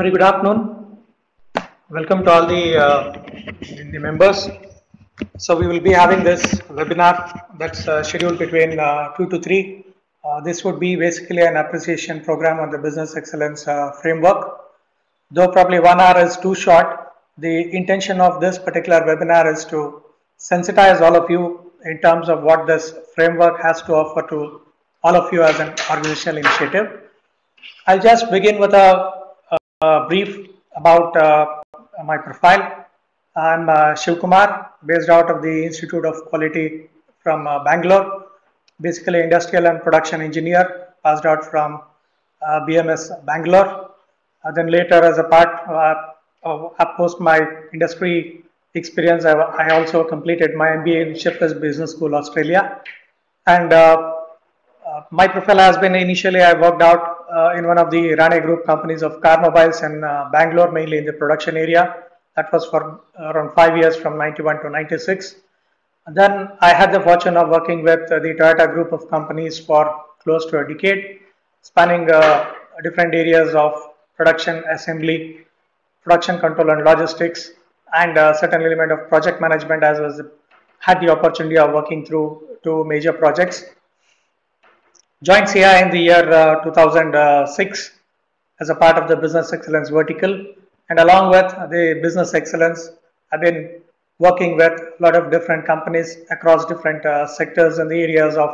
Very good afternoon. Welcome to all the members. So we will be having this webinar that's scheduled between 2 to 3. This would be basically an appreciation program on the business excellence framework. Though probably 1 hour is too short, the intention of this particular webinar is to sensitize all of you in terms of what this framework has to offer to all of you as an organizational initiative. I'll just begin with a brief about my profile. I'm Shiv Kumar, based out of the Institute of Quality from Bangalore, basically industrial and production engineer, passed out from BMS Bangalore. Then later, as a part post my industry experience, I also completed my MBA in Shiftless Business School, Australia. And my profile has been initially I worked out in one of the Rane Group companies of car mobiles in Bangalore, mainly in the production area. That was for around 5 years from 91 to 96. And then I had the fortune of working with the Toyota Group of companies for close to a decade, spanning different areas of production, assembly, production control and logistics, and a certain element of project management, as was had the opportunity of working through 2 major projects. Joined CI in the year 2006 as a part of the business excellence vertical, and along with the business excellence, I've been working with a lot of different companies across different sectors in the areas of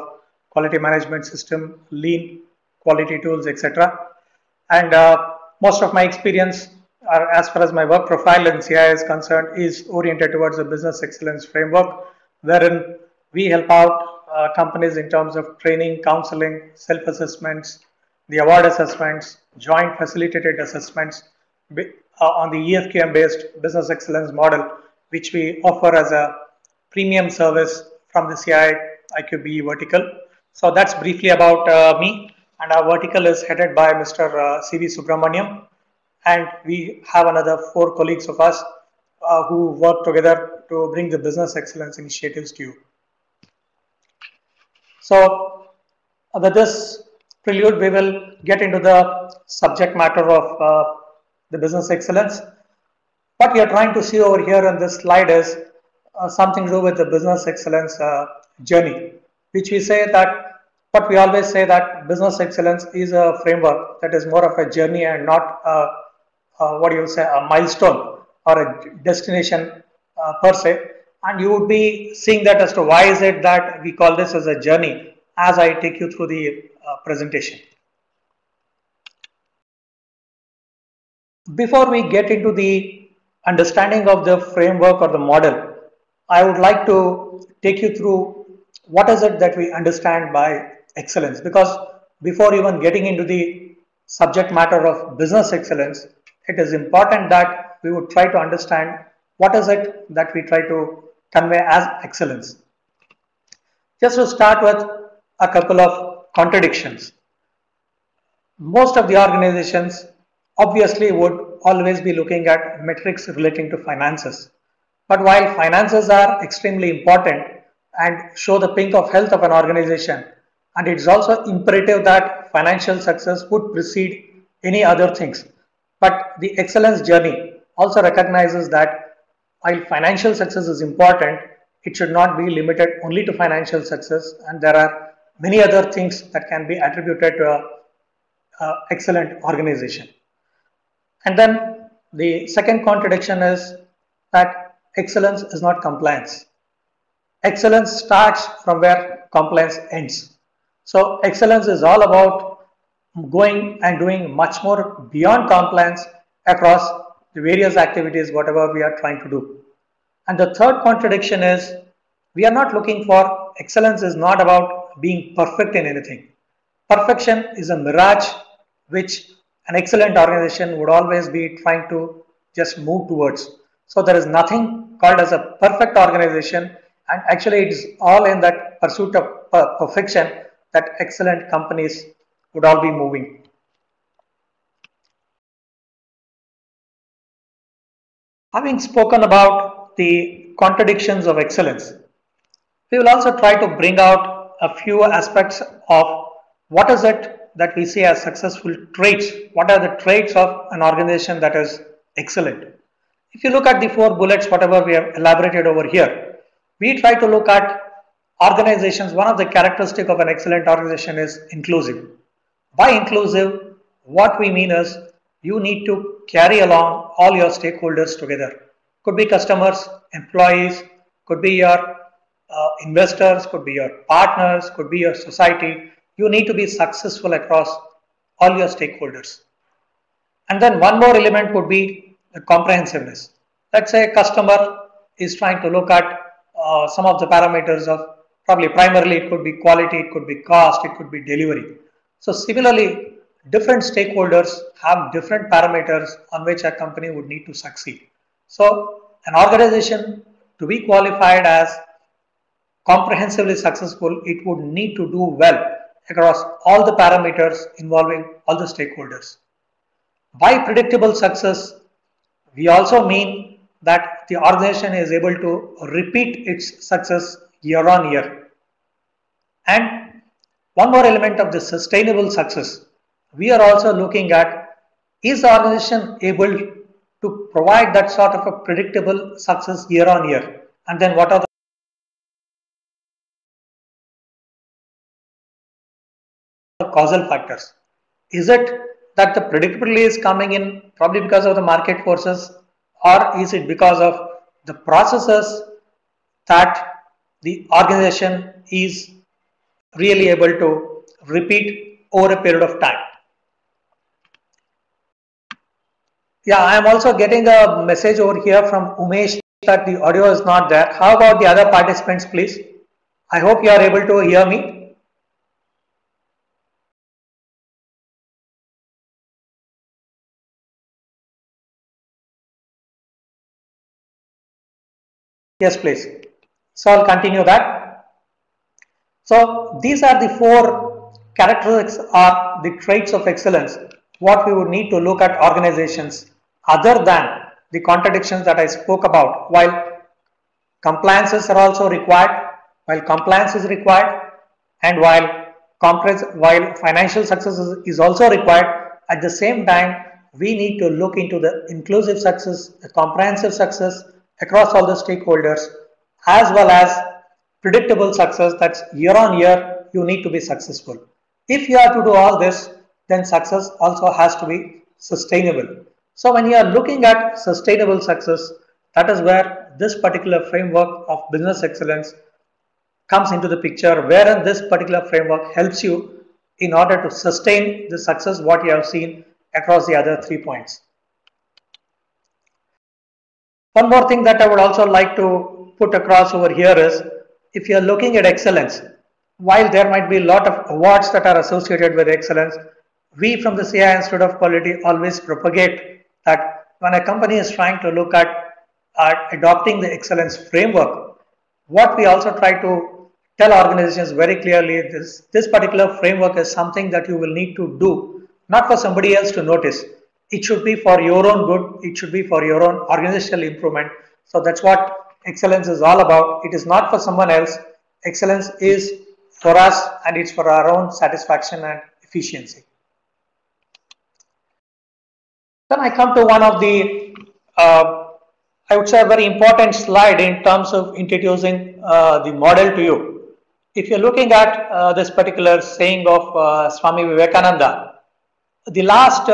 quality management system, lean, quality tools, etc. And most of my experience, as far as my work profile in CI is concerned, is oriented towards the business excellence framework, wherein we help out companies in terms of training, counseling, self-assessments, the award assessments, joint facilitated assessments on the EFQM based business excellence model, which we offer as a premium service from the CI IQBE vertical. So that's briefly about me, and our vertical is headed by Mr. CV Subramaniam, and we have another 4 colleagues of us who work together to bring the business excellence initiatives to you. So with this prelude, we will get into the subject matter of the business excellence. What we are trying to see over here on this slide is something to do with the business excellence journey, which we say that, but we always say that business excellence is a framework that is more of a journey and not what do you say, a milestone or a destination per se. And you would be seeing that as to why is it that we call this as a journey as I take you through the presentation. Before we get into the understanding of the framework or the model, I would like to take you through what is it that we understand by excellence, because before even getting into the subject matter of business excellence, it is important that we would try to understand what is it that we try to convey as excellence. Just to start with a couple of contradictions. Most of the organizations obviously would always be looking at metrics relating to finances. But while finances are extremely important and show the pink of health of an organization, and it's also imperative that financial success would precede any other things. But the excellence journey also recognizes that while financial success is important, it should not be limited only to financial success, and there are many other things that can be attributed to an excellent organization. And then the second contradiction is that excellence is not compliance. Excellence starts from where compliance ends. So excellence is all about going and doing much more beyond compliance across the various activities, whatever we are trying to do. And the third contradiction is we are not looking for excellence is not about being perfect in anything. Perfection is a mirage which an excellent organization would always be trying to just move towards. So there is nothing called as a perfect organization, and actually it is all in that pursuit of perfection that excellent companies would all be moving. Having spoken about the contradictions of excellence, we will also try to bring out a few aspects of what is it that we see as successful traits. What are the traits of an organization that is excellent? If you look at the 4 bullets, whatever we have elaborated over here, we try to look at organizations. One of the characteristics of an excellent organization is inclusive. By inclusive, what we mean is you need to carry along all your stakeholders together. Could be customers, employees, could be your investors, could be your partners, could be your society. You need to be successful across all your stakeholders. And then one more element would be the comprehensiveness. Let's say a customer is trying to look at some of the parameters of probably primarily it could be quality, it could be cost, it could be delivery. So similarly, different stakeholders have different parameters on which a company would need to succeed. So an organization to be qualified as comprehensively successful, it would need to do well across all the parameters involving all the stakeholders. By predictable success, we also mean that the organization is able to repeat its success year on year. And one more element of the sustainable success, we are also looking at, is the organization able to provide that sort of a predictable success year on year? And then what are the causal factors? Is it that the predictability is coming in probably because of the market forces, or is it because of the processes that the organization is really able to repeat over a period of time? Yeah, I am also getting a message over here from Umesh that the audio is not there. How about the other participants, please? I hope you are able to hear me. Yes, please. So I'll continue that. So these are the 4 characteristics or the traits of excellence, what we would need to look at organizations other than the contradictions that I spoke about. While compliances are also required, while compliance is required, and while financial success is also required, at the same time, we need to look into the inclusive success, the comprehensive success across all the stakeholders, as well as predictable success, that's year on year you need to be successful. If you have to do all this, then success also has to be sustainable. So when you are looking at sustainable success, that is where this particular framework of business excellence comes into the picture, wherein this particular framework helps you in order to sustain the success what you have seen across the other 3 points. One more thing that I would also like to put across over here is, if you are looking at excellence, while there might be a lot of awards that are associated with excellence, we from the CI Institute of Quality always propagate that when a company is trying to look at adopting the excellence framework, what we also try to tell organizations very clearly is this particular framework is something that you will need to do, not for somebody else to notice. It should be for your own good. It should be for your own organizational improvement. So that's what excellence is all about. It is not for someone else. Excellence is for us, and it's for our own satisfaction and efficiency. Then I come to one of the, I would say, a very important slide in terms of introducing the model to you. If you're looking at this particular saying of Swami Vivekananda, the last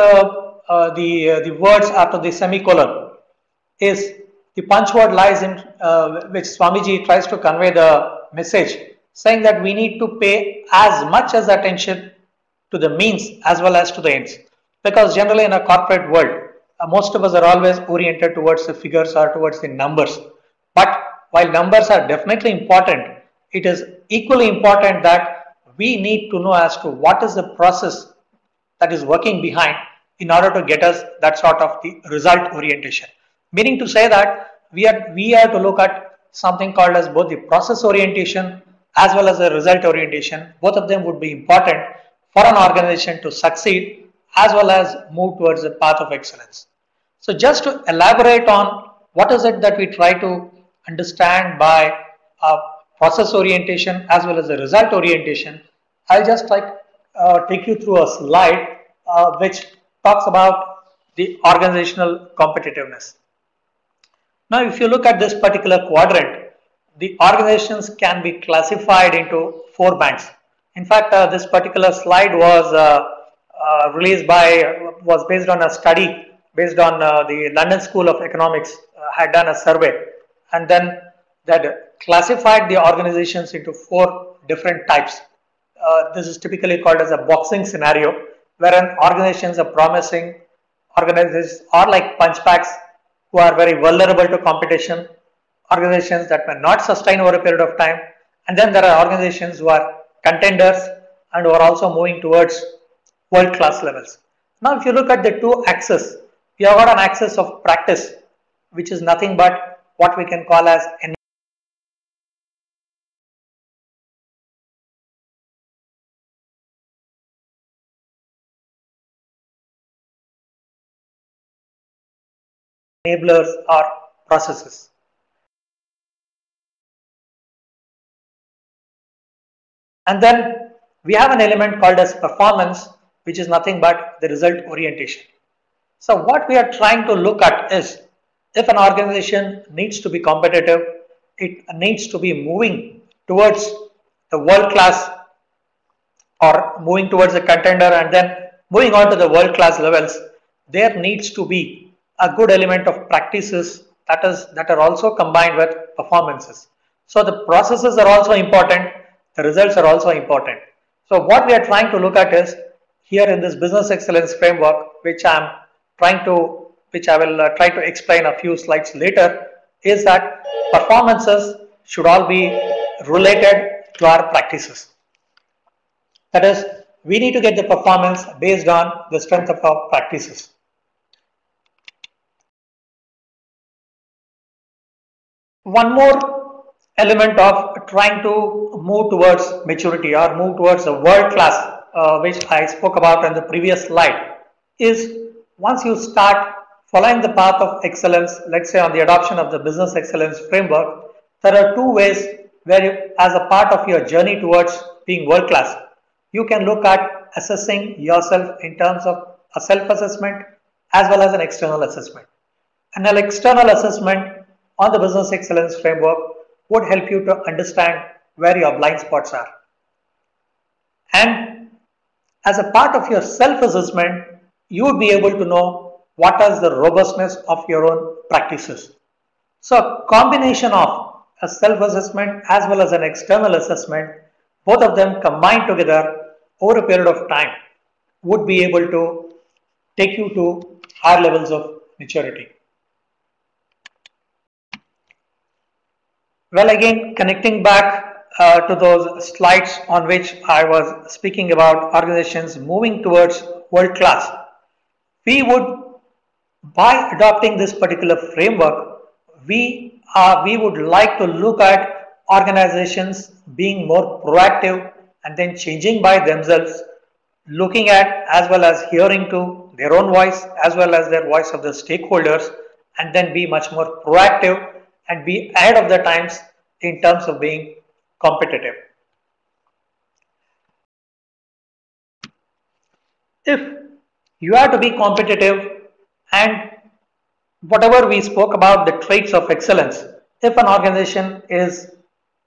the words after the semicolon is the punch word lies in which Swamiji tries to convey the message, saying that we need to pay as much as attention to the means as well as to the ends, because generally in a corporate world most of us are always oriented towards the figures or towards the numbers. But while numbers are definitely important, it is equally important that we need to know as to what is the process that is working behind in order to get us that sort of the result orientation. Meaning to say that we have to look at something called as both the process orientation as well as the result orientation. Both of them would be important for an organization to succeed as well as move towards the path of excellence. So just to elaborate on what is it that we try to understand by process orientation as well as the result orientation, I'll just take you through a slide which talks about the organizational competitiveness. Now, if you look at this particular quadrant, the organizations can be classified into four bands. In fact, this particular slide was was based on a study based on the London School of Economics had done a survey, and then that classified the organizations into four different types. This is typically called as a boxing scenario, wherein organizations are promising, organizations are like punch packs who are very vulnerable to competition, organizations that may not sustain over a period of time, and then there are organizations who are contenders and who are also moving towards world-class levels. Now, if you look at the two axes, we have got an axis of practice, which is nothing but what we can call as enablers or processes. And then we have an element called as performance, which is nothing but the result orientation. So what we are trying to look at is, if an organization needs to be competitive, it needs to be moving towards the world class or moving towards a contender and then moving on to the world class levels, there needs to be a good element of practices that are also combined with performances. So the processes are also important, the results are also important. So what we are trying to look at is here in this business excellence framework, which I will try to explain a few slides later, is that performances should all be related to our practices. That is, we need to get the performance based on the strength of our practices. One more element of trying to move towards maturity or move towards a world class, which I spoke about in the previous slide, is once you start following the path of excellence, let's say on the adoption of the business excellence framework, there are two ways where you, as a part of your journey towards being world class, you can look at assessing yourself in terms of a self-assessment as well as an external assessment. And an external assessment on the business excellence framework would help you to understand where your blind spots are. And as a part of your self-assessment, you would be able to know what is the robustness of your own practices. So a combination of a self-assessment as well as an external assessment, both of them combined together over a period of time would be able to take you to higher levels of maturity. Well, again, connecting back to those slides on which I was speaking about organizations moving towards world class, we would, by adopting this particular framework, we would like to look at organizations being more proactive and then changing by themselves, looking at as well as hearing to their own voice as well as their voice of the stakeholders, and then be much more proactive and be ahead of the times in terms of being competitive. If you have to be competitive, and whatever we spoke about the traits of excellence, if an organization is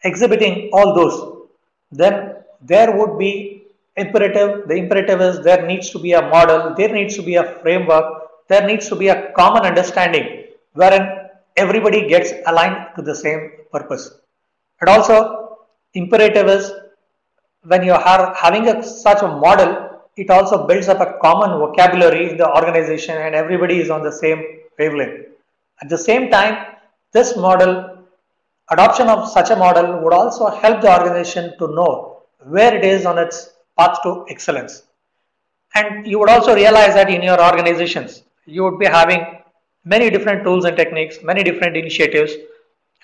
exhibiting all those, then there would be imperative. The imperative is there needs to be a model, there needs to be a framework, there needs to be a common understanding wherein everybody gets aligned to the same purpose. And also imperative is when you are having such a model, it also builds up a common vocabulary in the organization and everybody is on the same wavelength. At the same time, this model, adoption of such a model would also help the organization to know where it is on its path to excellence. And you would also realize that in your organizations, you would be having many different tools and techniques, many different initiatives,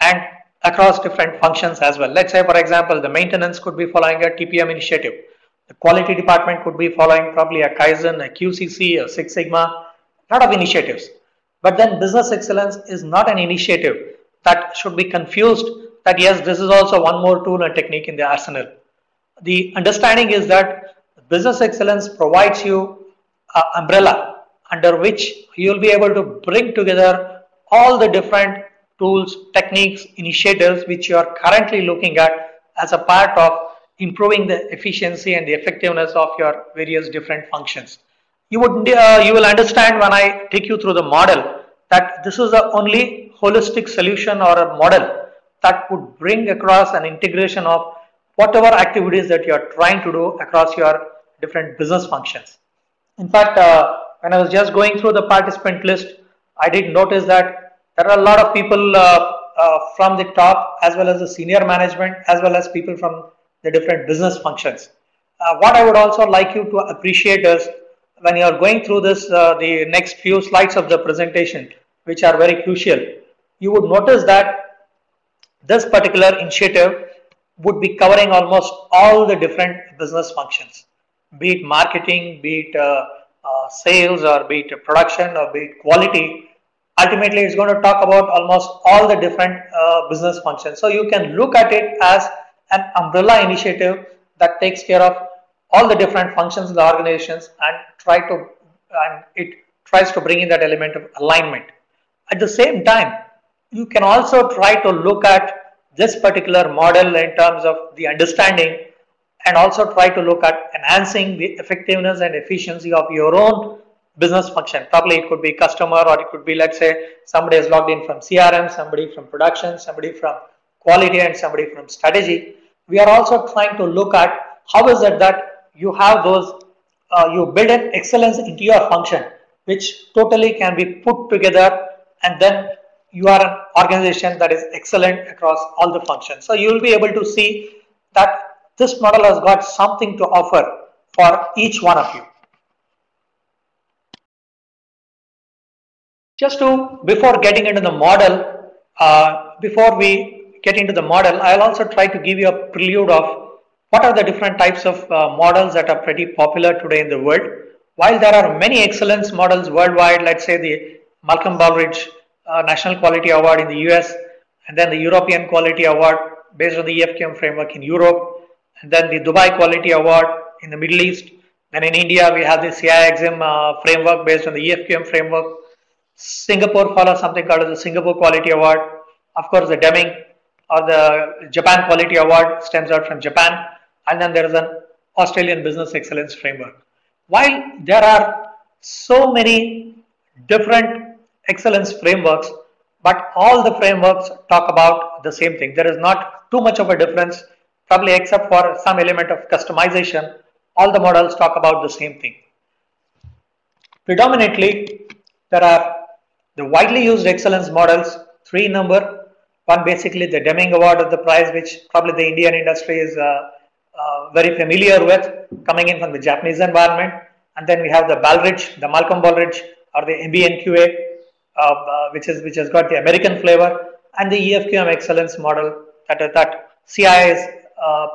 and across different functions as well. Let's say, for example, the maintenance could be following a TPM initiative. The quality department could be following probably a Kaizen, a QCC, a Six Sigma, a lot of initiatives. But then business excellence is not an initiative that should be confused that yes, this is also one more tool and technique in the arsenal. The understanding is that business excellence provides you an umbrella under which you will be able to bring together all the different tools, techniques, initiatives which you are currently looking at as a part of improving the efficiency and the effectiveness of your various different functions. You will understand when I take you through the model that this is the only holistic solution or a model that would bring across an integration of whatever activities that you are trying to do across your different business functions. In fact, when I was just going through the participant list, I did notice that there are a lot of people from the top as well as the senior management as well as people from the different business functions. What I would also like you to appreciate is when you are going through this, the next few slides of the presentation, which are very crucial, you would notice that this particular initiative would be covering almost all the different business functions, be it marketing, be it sales, or be it production, or be it quality. Ultimately, it's going to talk about almost all the different business functions. So you can look at it as an umbrella initiative that takes care of all the different functions in the organizations and it tries to bring in that element of alignment. At the same time, you can also try to look at this particular model in terms of the understanding and also try to look at enhancing the effectiveness and efficiency of your own business function. Probably it could be customer, or it could be, let's say, somebody is logged in from CRM, somebody from production, somebody from quality, and somebody from strategy. We are also trying to look at how is it that you have those, you build an excellence into your function, which totally can be put together, and then you are an organization that is excellent across all the functions. So you will be able to see that this model has got something to offer for each one of you. Before getting into the model, before we get into the model, I'll also try to give you a prelude of what are the different types of models that are pretty popular today in the world. While there are many excellence models worldwide, let's say the Malcolm Baldrige National Quality Award in the US, and then the European Quality Award based on the EFQM framework in Europe, and then the Dubai Quality Award in the Middle East. Then in India, we have the CIXM framework based on the EFQM framework. Singapore follows something called the Singapore Quality Award. Of course, the Deming or the Japan Quality Award stems out from Japan. And then there is an Australian Business Excellence Framework. While there are so many different excellence frameworks, but all the frameworks talk about the same thing. There is not too much of a difference, probably except for some element of customization. All the models talk about the same thing. Predominantly, there are the widely used excellence models, 3 number. One, basically the Deming Award of the prize, which probably the Indian industry is very familiar with, coming in from the Japanese environment. And then we have the Baldrige, the Malcolm Baldrige, or the MBNQA, which has got the American flavor, and the EFQM excellence model that CI is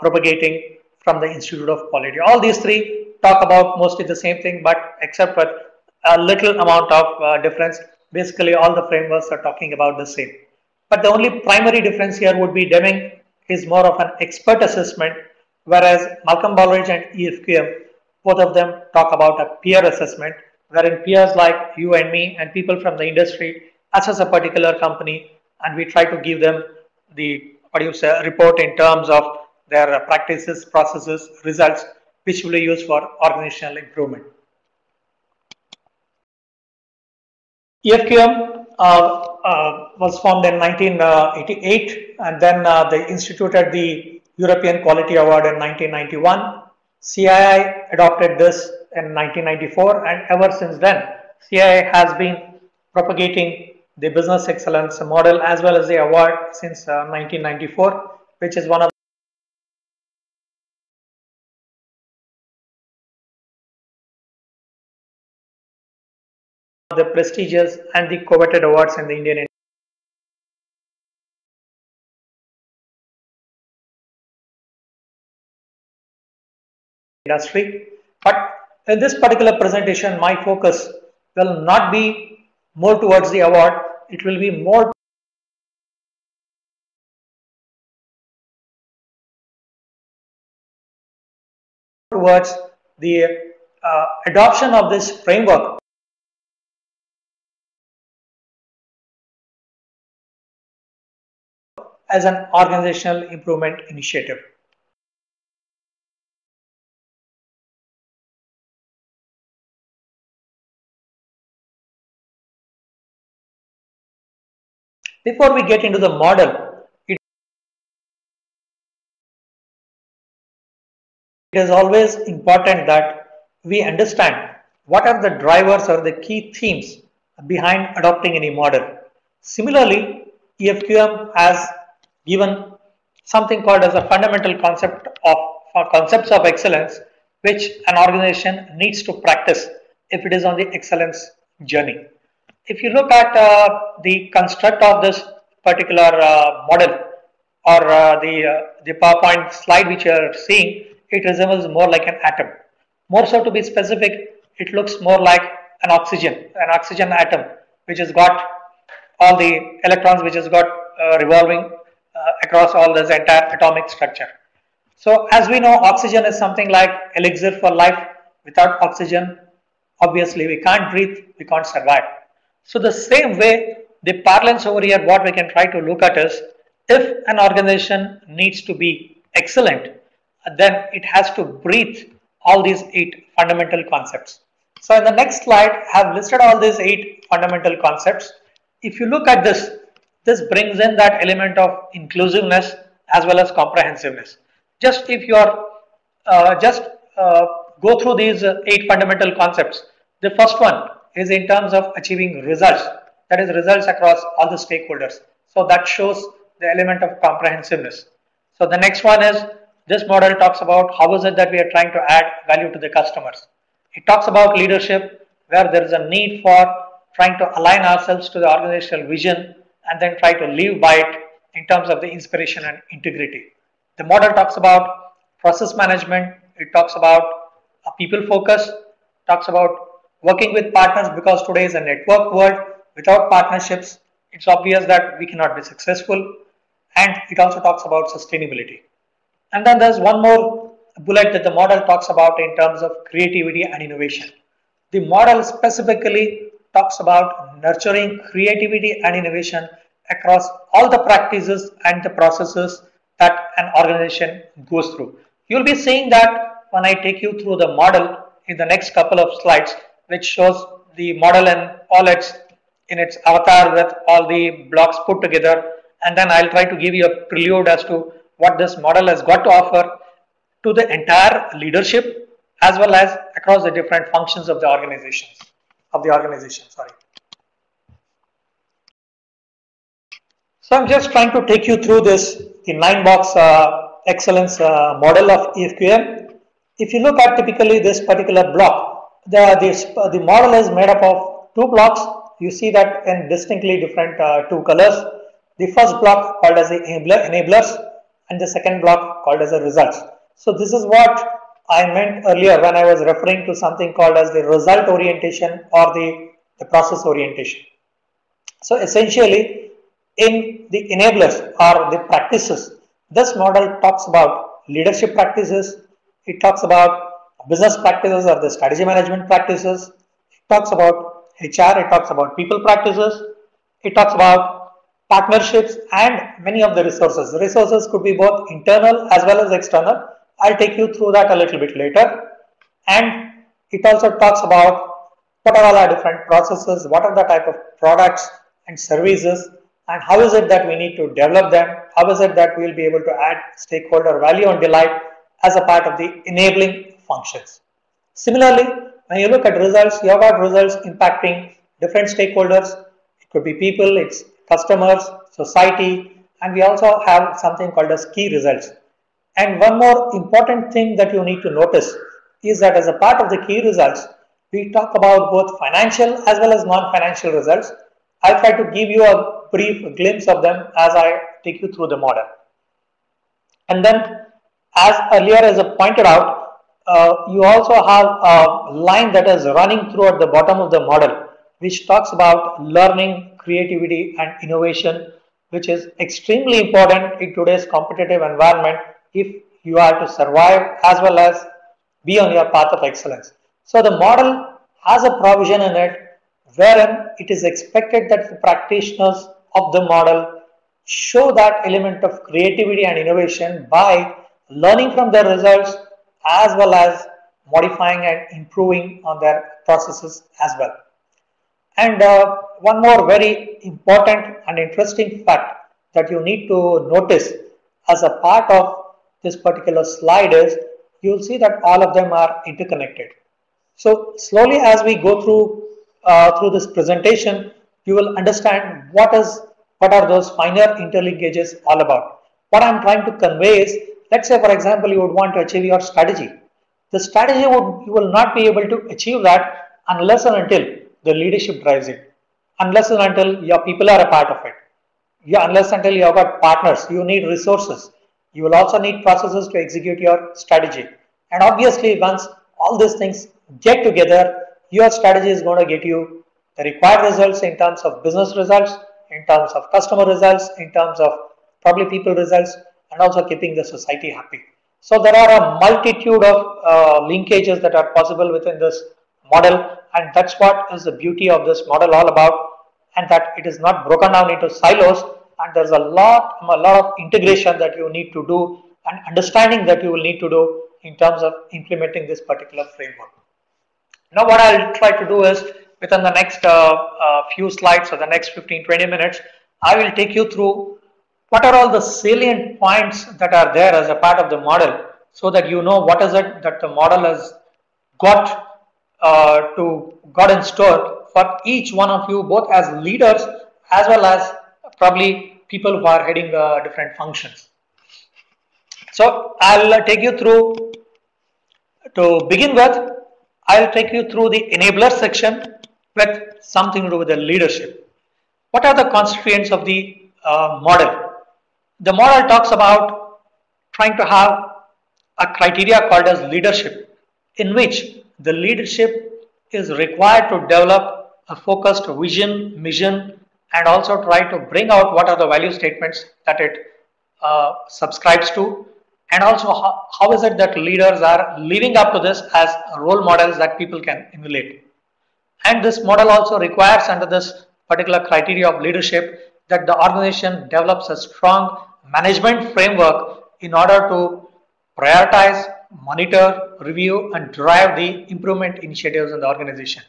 propagating from the Institute of Quality. All these 3 talk about mostly the same thing, but except for a little amount of difference. Basically, all the frameworks are talking about the same. But the only primary difference here would be Deming is more of an expert assessment, whereas Malcolm Baldrige and EFQM, both of them talk about a peer assessment, wherein peers like you and me and people from the industry assess a particular company, and we try to give them the report in terms of their practices, processes, results, which will be used for organizational improvement. EFQM was formed in 1988, and then they instituted the European Quality Award in 1991. CII adopted this in 1994, and ever since then, CII has been propagating the business excellence model as well as the award since 1994, which is one of the prestigious and the coveted awards in the Indian industry. But in this particular presentation, my focus will not be more towards the award, it will be more towards the adoption of this framework as an organizational improvement initiative. Before we get into the model, it is always important that we understand what are the drivers or the key themes behind adopting any model. Similarly, EFQM has given something called as a fundamental concept of concepts of excellence, which an organization needs to practice if it is on the excellence journey. If you look at the construct of this particular model or the PowerPoint slide which you are seeing, it resembles more like an atom. More so to be specific, it looks more like an oxygen atom, which has got all the electrons, which has got revolving across all this entire atomic structure. So as we know, oxygen is something like elixir for life. Without oxygen, obviously we can't breathe, we can't survive. So the same way, the parlance over here, what we can try to look at is, if an organization needs to be excellent, then it has to breathe all these 8 fundamental concepts. So in the next slide, I have listed all these 8 fundamental concepts. If you look at this, this brings in that element of inclusiveness as well as comprehensiveness. Just if you are go through these 8 fundamental concepts, the first one is in terms of achieving results, that is results across all the stakeholders. So that shows the element of comprehensiveness. So the next one is, this model talks about how is it that we are trying to add value to the customers. It talks about leadership, where there is a need for trying to align ourselves to the organizational vision and then try to live by it in terms of the inspiration and integrity. The model talks about process management, it talks about a people focus, talks about working with partners, because today is a network world. Without partnerships, it's obvious that we cannot be successful. And it also talks about sustainability. And then there's one more bullet that the model talks about in terms of creativity and innovation. The model specifically talks about nurturing creativity and innovation across all the practices and the processes that an organization goes through. You'll be seeing that when I take you through the model in the next couple of slides, which shows the model in its avatar with all the blocks put together, and then I'll try to give you a prelude as to what this model has got to offer to the entire leadership as well as across the different functions of the organization. So I'm just trying to take you through this, the 9-box excellence model of EFQM. If you look at typically this particular block, the model is made up of 2 blocks. You see that in distinctly different 2 colors. The first block called as the enablers and the second block called as the results. So this is what I meant earlier when I was referring to something called as the result orientation or the process orientation. So essentially, in the enablers or the practices, this model talks about leadership practices, it talks about business practices or the strategy management practices, it talks about HR, it talks about people practices, it talks about partnerships and many of the resources. The resources could be both internal as well as external. I'll take you through that a little bit later. And it also talks about what are all our different processes, what are the type of products and services, and how is it that we need to develop them, how is it that we will be able to add stakeholder value and delight as a part of the enabling functions. Similarly, when you look at results, you have got results impacting different stakeholders. It could be people, it's customers, society, and we also have something called as key results. And one more important thing that you need to notice is that as a part of the key results, we talk about both financial as well as non-financial results. I'll try to give you a brief glimpse of them as I take you through the model. And then, as earlier as I pointed out, you also have a line that is running through at the bottom of the model, which talks about learning, creativity and innovation, which is extremely important in today's competitive environment if you are to survive as well as be on your path of excellence. So the model has a provision in it wherein it is expected that the practitioners of the model show that element of creativity and innovation by learning from their results as well as modifying and improving on their processes as well. And one more very important and interesting fact that you need to notice as a part of this particular slide is you'll see that all of them are interconnected. So slowly as we go through this presentation, you will understand what are those finer interlinkages all about. What I'm trying to convey is, let's say for example, you would want to achieve your strategy. The strategy you will not be able to achieve that unless and until the leadership drives it, unless and until your people are a part of it. Yeah, unless until you have got partners, you need resources. You will also need processes to execute your strategy. And obviously, once all these things get together, your strategy is going to get you the required results in terms of business results, in terms of customer results, in terms of probably people results, and also keeping the society happy. So there are a multitude of linkages that are possible within this model, and that's what is the beauty of this model all about, and that it is not broken down into silos, and there's a lot of integration that you need to do and understanding that you will need to do in terms of implementing this particular framework. Now what I'll try to do is within the next few slides or the next 15-20 minutes, I will take you through what are all the salient points that are there as a part of the model so that you know what is it that the model has got in store for each one of you, both as leaders as well as probably people who are heading different functions. So I'll take you through, to begin with, I'll take you through the enabler section with something to do with the leadership. What are the constituents of the model? The model talks about trying to have a criteria called as leadership, in which the leadership is required to develop a focused vision, mission, and also try to bring out what are the value statements that it subscribes to, and also how is it that leaders are living up to this as role models that people can emulate. And this model also requires, under this particular criteria of leadership, that the organization develops a strong management framework in order to prioritize, monitor, review, and drive the improvement initiatives in the organization.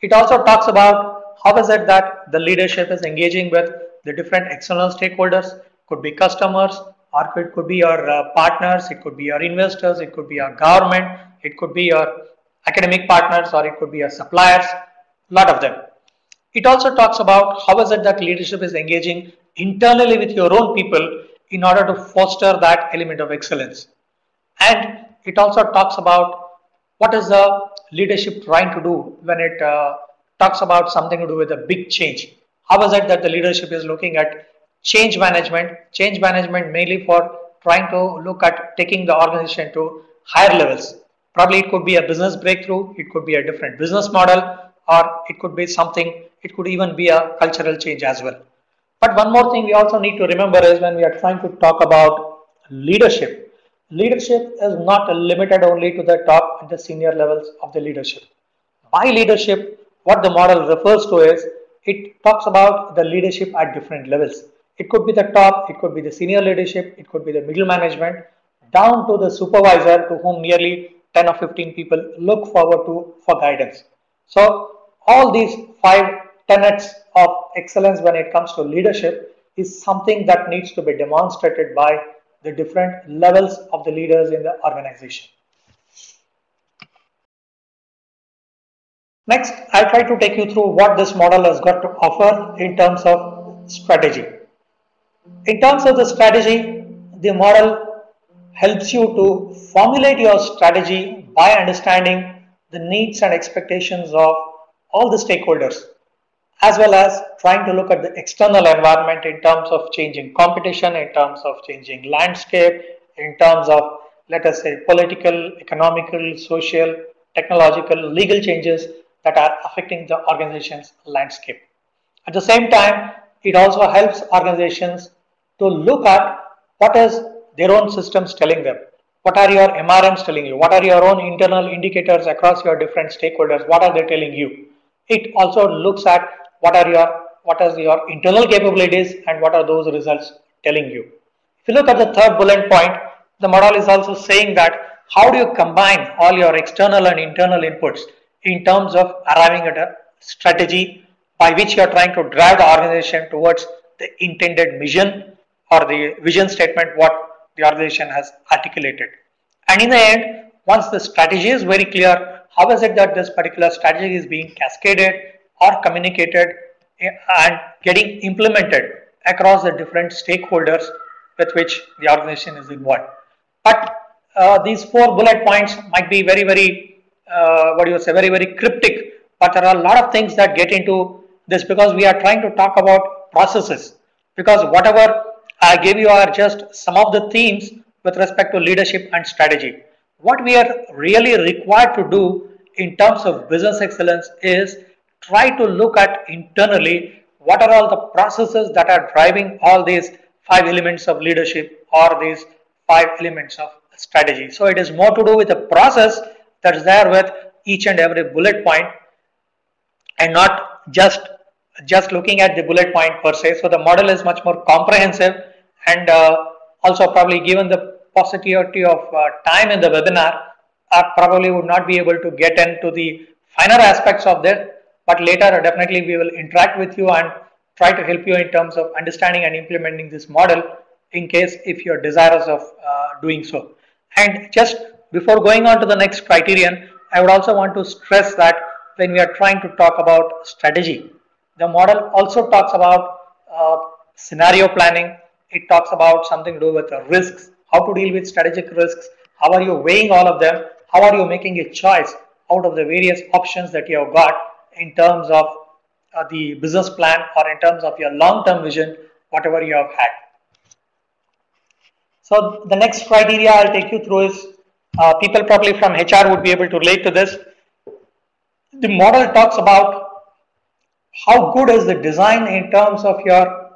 It also talks about how is it that the leadership is engaging with the different external stakeholders, could be customers, or it could be your partners, it could be your investors, it could be your government, it could be your academic partners, or it could be your suppliers, a lot of them. It also talks about how is it that leadership is engaging internally with your own people in order to foster that element of excellence. And it also talks about what is the leadership trying to do when it talks about something to do with a big change. How is it that the leadership is looking at change management mainly for trying to look at taking the organization to higher levels. Probably it could be a business breakthrough, it could be a different business model, or it could be something, it could even be a cultural change as well. But one more thing we also need to remember is when we are trying to talk about leadership, leadership is not limited only to the top and the senior levels of the leadership. By leadership, what the model refers to is, it talks about the leadership at different levels. It could be the top, it could be the senior leadership, it could be the middle management, down to the supervisor to whom nearly 10 or 15 people look forward to for guidance. So all these 5 tenets of excellence when it comes to leadership is something that needs to be demonstrated by the different levels of the leaders in the organization. Next, I'll try to take you through what this model has got to offer in terms of strategy. In terms of the strategy, the model helps you to formulate your strategy by understanding the needs and expectations of all the stakeholders, as well as trying to look at the external environment in terms of changing competition, in terms of changing landscape, in terms of, let us say, political, economical, social, technological, legal changes that are affecting the organization's landscape. At the same time, it also helps organizations to look at what is their own systems telling them. What are your MRMs telling you? What are your own internal indicators across your different stakeholders? What are they telling you? It also looks at what is your internal capabilities and what are those results telling you. If you look at the third bullet point, the model is also saying that how do you combine all your external and internal inputs in terms of arriving at a strategy by which you are trying to drive the organization towards the intended mission or the vision statement what the organization has articulated. And in the end, once the strategy is very clear, how is it that this particular strategy is being cascaded or communicated and getting implemented across the different stakeholders with which the organization is involved. But these 4 bullet points might be very very cryptic, but there are a lot of things that get into this because we are trying to talk about processes, because whatever I gave you are just some of the themes with respect to leadership and strategy. What we are really required to do in terms of business excellence is try to look at internally what are all the processes that are driving all these 5 elements of leadership or these 5 elements of strategy. So it is more to do with the process that is there with each and every bullet point and not just looking at the bullet point per se. So the model is much more comprehensive, and also probably given the paucity of time in the webinar, I probably would not be able to get into the finer aspects of this, but later definitely we will interact with you and try to help you in terms of understanding and implementing this model in case if you're desirous of doing so. And just before going on to the next criterion, I would also want to stress that when we are trying to talk about strategy, the model also talks about scenario planning. It talks about something to do with risks, how to deal with strategic risks, how are you weighing all of them, how are you making a choice out of the various options that you have got in terms of the business plan or in terms of your long-term vision, whatever you have had. So the next criteria I'll take you through is people probably from HR would be able to relate to this. The model talks about how good is the design in terms of your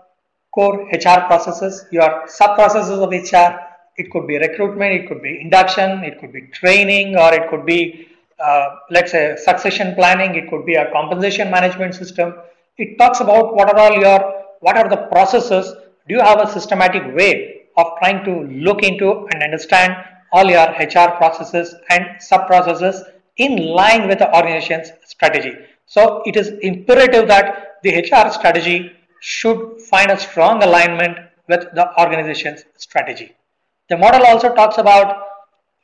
core HR processes, your sub-processes of HR. It could be recruitment, it could be induction, it could be training, or it could be let's say succession planning, it could be a compensation management system. It talks about what are the processes. Do you have a systematic way of trying to look into and understand all your HR processes and sub-processes in line with the organization's strategy? So it is imperative that the HR strategy should find a strong alignment with the organization's strategy. The model also talks about,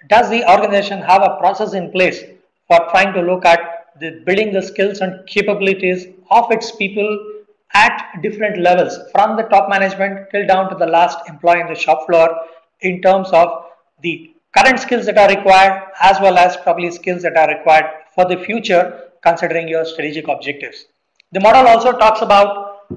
does the organization have a process in place for trying to look at building the skills and capabilities of its people at different levels, from the top management till down to the last employee in the shop floor, in terms of the current skills that are required as well as probably skills that are required for the future considering your strategic objectives. The model also talks about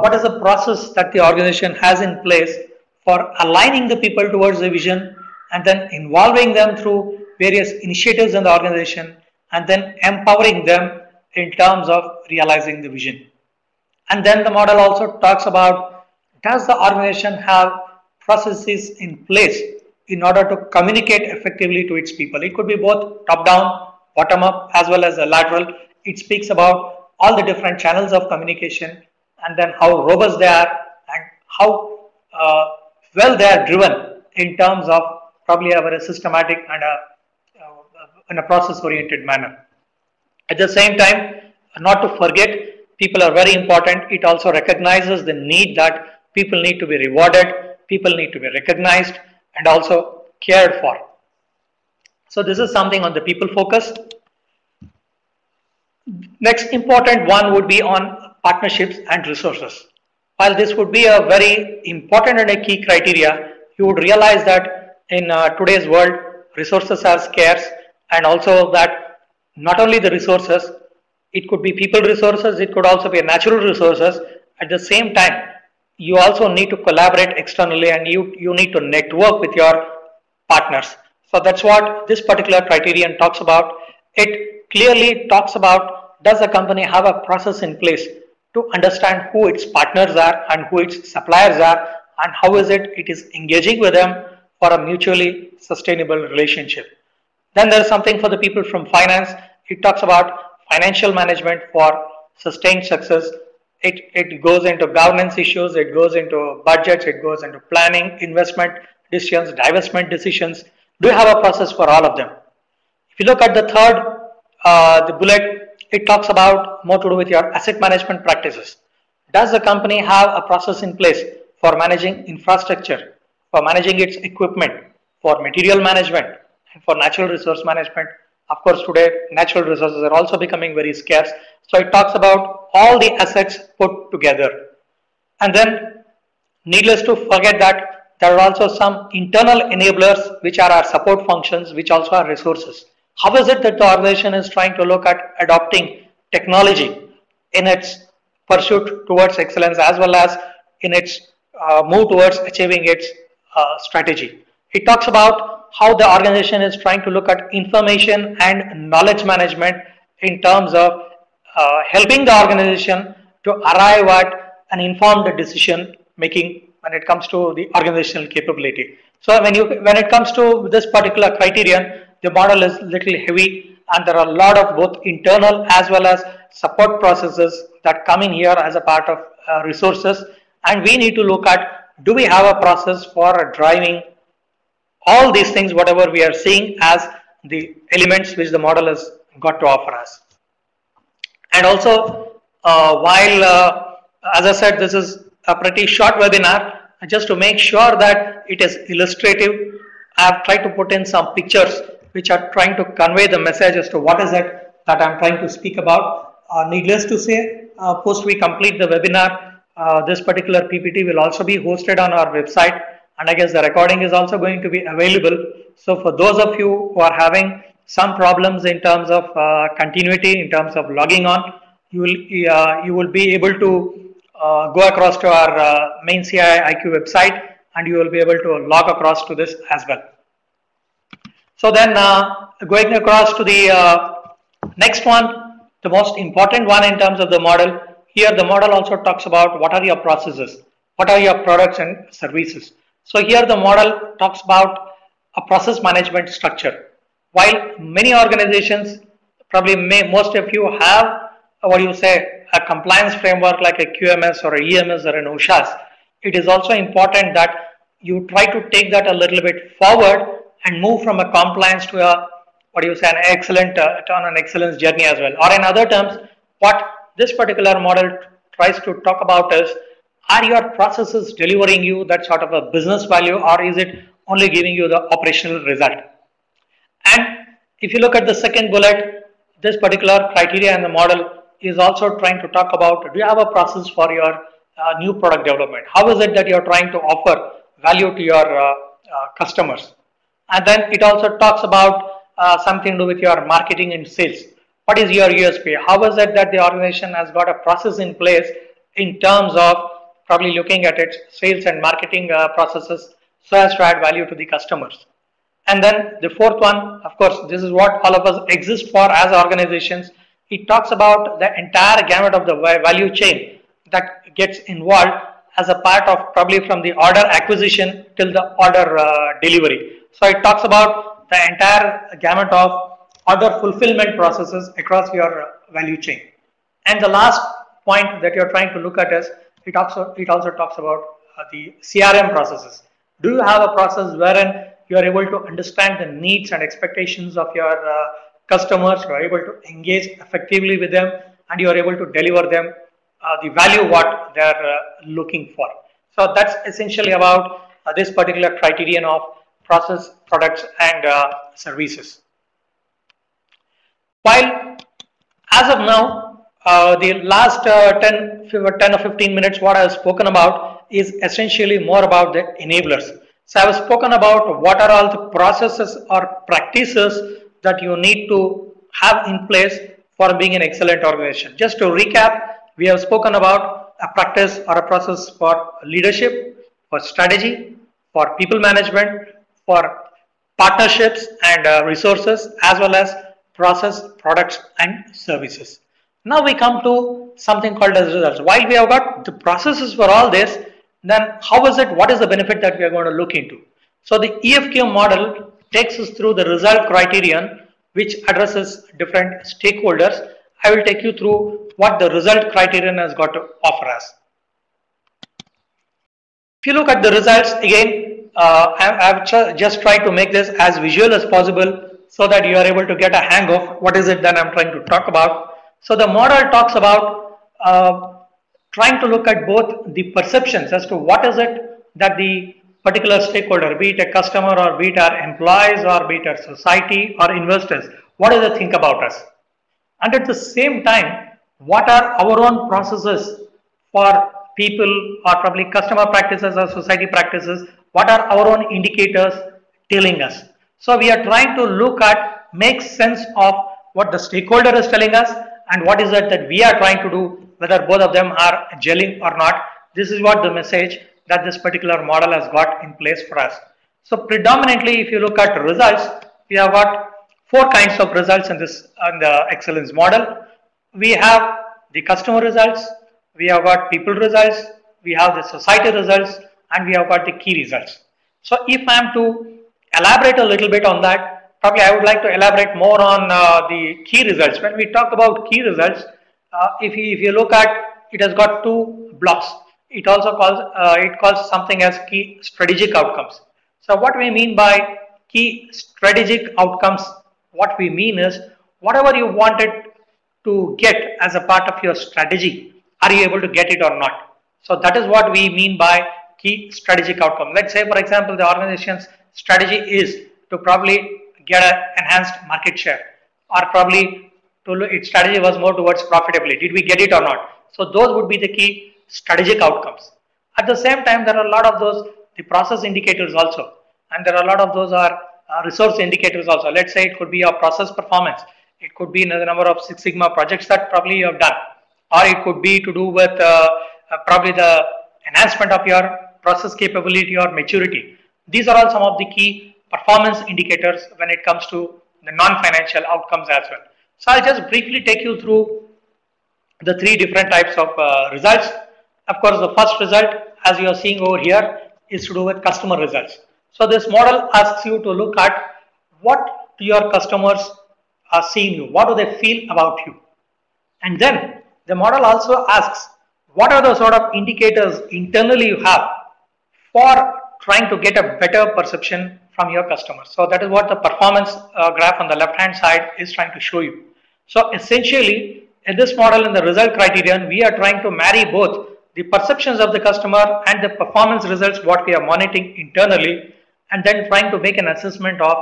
what is the process that the organization has in place for aligning the people towards the vision and then involving them through various initiatives in the organization and then empowering them in terms of realizing the vision. And then the model also talks about, does the organization have processes in place in order to communicate effectively to its people? It could be both top down, bottom up, as well as lateral. It speaks about all the different channels of communication and then how robust they are and how well they are driven in terms of probably a very systematic and in a process oriented manner. At the same time, not to forget, people are very important. It also recognizes the need that people need to be rewarded, people need to be recognized and also cared for. So this is something on the people focus. Next important one would be on partnerships and resources. While this would be a very important and a key criteria, you would realize that in today's world, resources are scarce, and also that not only the resources, it could be people resources, it could also be natural resources. At the same time, you also need to collaborate externally and you need to network with your partners. So that's what this particular criterion talks about. It clearly talks about, does the company have a process in place to understand who its partners are and who its suppliers are and how is it is engaging with them for a mutually sustainable relationship. Then there is something for the people from finance. It talks about financial management for sustained success. It goes into governance issues, it goes into budgets, it goes into planning, investment decisions, divestment decisions. Do you have a process for all of them? If you look at the third, the bullet, it talks about more to do with your asset management practices. Does the company have a process in place for managing infrastructure, for managing its equipment, for material management, and for natural resource management? Of course, today natural resources are also becoming very scarce. So it talks about all the assets put together. And then, needless to forget that there are also some internal enablers which are our support functions, which also are resources. How is it that the organization is trying to look at adopting technology in its pursuit towards excellence, as well as in its move towards achieving its strategy? It talks about how the organization is trying to look at information and knowledge management in terms of helping the organization to arrive at an informed decision making when it comes to the organizational capability. So when it comes to this particular criterion, the model is little heavy, and there are a lot of both internal as well as support processes that come in here as a part of resources, and we need to look at, do we have a process for driving all these things, whatever we are seeing as the elements which the model has got to offer us. And also, while as I said, this is a pretty short webinar, just to make sure that it is illustrative, I have tried to put in some pictures which are trying to convey the message as to what is it that I am trying to speak about. Needless to say, post we complete the webinar, this particular PPT will also be hosted on our website, and I guess the recording is also going to be available. So for those of you who are having some problems in terms of continuity, in terms of logging on, you will be able to go across to our main CII-IQ website, and you will be able to log across to this as well. So then going across to the next one, the most important one in terms of the model. Here the model also talks about what are your processes, what are your products and services. So here the model talks about a process management structure. While many organizations, probably most of you have a compliance framework like a QMS or a EMS or an OSHAS, it is also important that you try to take that a little bit forward and move from a compliance to a an excellent on an excellence journey as well. Or in other terms, what this particular model tries to talk about is, are your processes delivering you that sort of a business value, or is it only giving you the operational result? And if you look at the second bullet, this particular criteria in the model is also trying to talk about, do you have a process for your new product development? How is it that you're trying to offer value to your customers? And then it also talks about something to do with your marketing and sales. What is your USP? How is it that the organization has got a process in place in terms of probably looking at its sales and marketing processes so as to add value to the customers? And then the fourth one, of course, this is what all of us exist for as organizations. It talks about the entire gamut of the value chain that gets involved as a part of probably from the order acquisition till the order delivery. So it talks about the entire gamut of order fulfillment processes across your value chain. And the last point that you're trying to look at is, it also talks about the CRM processes. Do you have a process wherein you are able to understand the needs and expectations of your customers, you are able to engage effectively with them, and you are able to deliver them the value what they are looking for? So that's essentially about this particular criterion of process, products, and services. While as of now, the last 10 or 15 minutes, what I have spoken about is essentially more about the enablers. So I have spoken about what are all the processes or practices that you need to have in place for being an excellent organization. Just to recap, we have spoken about a practice or a process for leadership, for strategy, for people management, for partnerships and resources, as well as process, products, and services. Now we come to something called as results. While we have got the processes for all this, then how is it, what is the benefit that we are going to look into? So the EFQ model takes us through the result criterion which addresses different stakeholders. I will take you through what the result criterion has got to offer us. If you look at the results again, I've just tried to make this as visual as possible so that you are able to get a hang of what is it that I'm trying to talk about. So the model talks about trying to look at both the perceptions as to what is it that the particular stakeholder, be it a customer or be it our employees or be it our society or investors, what do they think about us? And at the same time, what are our own processes for people or probably customer practices or society practices? What are our own indicators telling us? So we are trying to look at, make sense of what the stakeholder is telling us and what is it that we are trying to do, whether both of them are gelling or not. This is what the message that this particular model has got in place for us. So predominantly, if you look at results, we have got 4 kinds of results in the excellence model. We have the customer results, we have got people results, we have the society results, and we have got the key results. So if I am to elaborate a little bit on that, probably I would like to elaborate more on the key results. When we talk about key results, if you look at, it has got 2 blocks. It also calls something as key strategic outcomes. So what we mean by key strategic outcomes, what we mean is whatever you wanted to get as a part of your strategy, are you able to get it or not? So that is what we mean by key strategic outcome. Let's say, for example, the organization's strategy is to probably get an enhanced market share, or probably its strategy was more towards profitability. Did we get it or not? So those would be the key strategic outcomes. At the same time, there are a lot of those, the process indicators also, and there are a lot of those are resource indicators also. Let's say it could be your process performance. It could be the number of Six Sigma projects that probably you have done, or it could be to do with probably the enhancement of your process capability or maturity. These are all some of the key performance indicators when it comes to the non-financial outcomes as well. So I'll just briefly take you through the 3 different types of results. Of course, the first result, as you are seeing over here, is to do with customer results. So this model asks you to look at what your customers are seeing you, what do they feel about you. And then the model also asks what are the sort of indicators internally you have for trying to get a better perception from your customers. So that is what the performance graph on the left hand side is trying to show you. So essentially, in this model, in the result criterion, we are trying to marry both the perceptions of the customer and the performance results what we are monitoring internally, and then trying to make an assessment of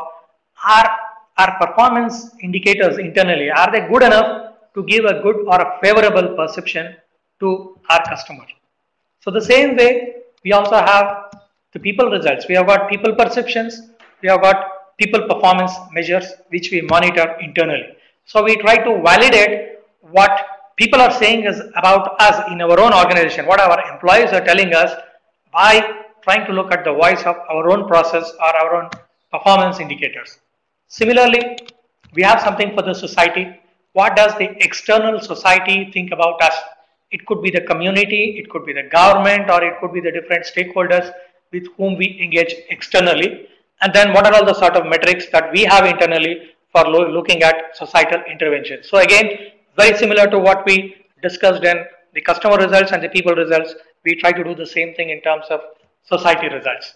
our performance indicators internally, are they good enough to give a good or a favorable perception to our customer. So the same way, we also have the people results. We have got people perceptions, we have got people performance measures which we monitor internally. So we try to validate what people are saying is about us in our own organization, what our employees are telling us, by trying to look at the voice of our own process or our own performance indicators. Similarly, we have something for the society. What does the external society think about us? It could be the community, it could be the government, or it could be the different stakeholders with whom we engage externally. And then what are all the sort of metrics that we have internally for looking at societal intervention. So again, very similar to what we discussed in the customer results and the people results, we try to do the same thing in terms of society results.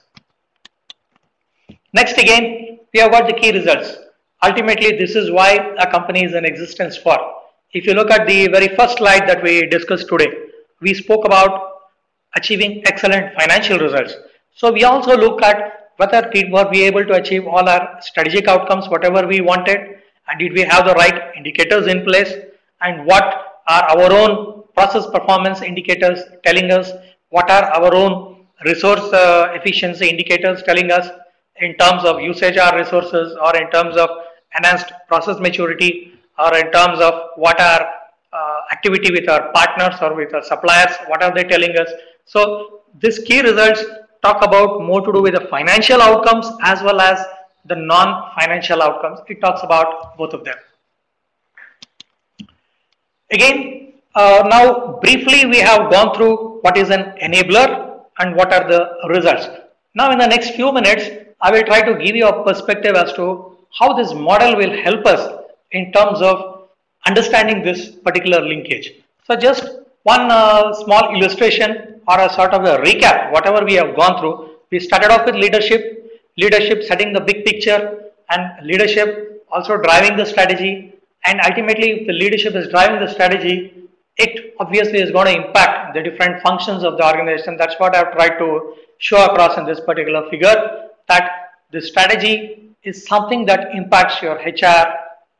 Next again, we have got the key results. Ultimately, this is why a company is in existence for. If you look at the very first slide that we discussed today, we spoke about achieving excellent financial results. So we also look at whether were we able to achieve all our strategic outcomes, whatever we wanted, and did we have the right indicators in place, and what are our own process performance indicators telling us, what are our own resource efficiency indicators telling us in terms of usage of resources, or in terms of enhanced process maturity, or in terms of what are activity with our partners or with our suppliers, what are they telling us. So these key results talk about more to do with the financial outcomes as well as the non-financial outcomes. It talks about both of them. Again, now briefly we have gone through what is an enabler and what are the results. Now in the next few minutes, I will try to give you a perspective as to how this model will help us in terms of understanding this particular linkage. So just one small illustration or a sort of a recap, whatever we have gone through. We started off with leadership setting the big picture, and leadership also driving the strategy. And ultimately, if the leadership is driving the strategy, it obviously is going to impact the different functions of the organization. That's what I've tried to show across in this particular figure, that the strategy is something that impacts your HR,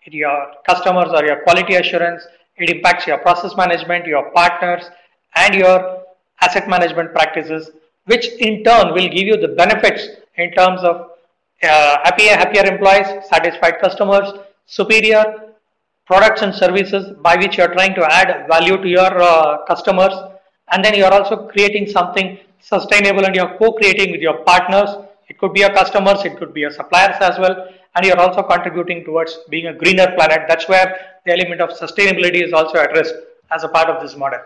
your customers or your quality assurance. It impacts your process management, your partners, and your asset management practices, which in turn will give you the benefits in terms of happier employees, satisfied customers, superior products and services by which you are trying to add value to your customers, and then you are also creating something sustainable and you are co-creating with your partners. It could be your customers, it could be your suppliers as well, and you are also contributing towards being a greener planet. That's where the element of sustainability is also addressed as a part of this model.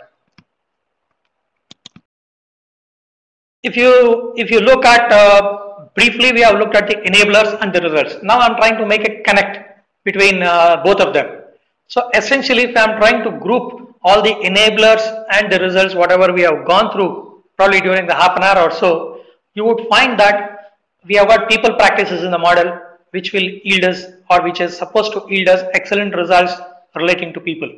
If you look at briefly, we have looked at the enablers and the results. Now I'm trying to make a connect between both of them. So essentially, if I'm trying to group all the enablers and the results, whatever we have gone through probably during the half an hour or so, you would find that we have got people practices in the model which will yield us, or which is supposed to yield us, excellent results relating to people.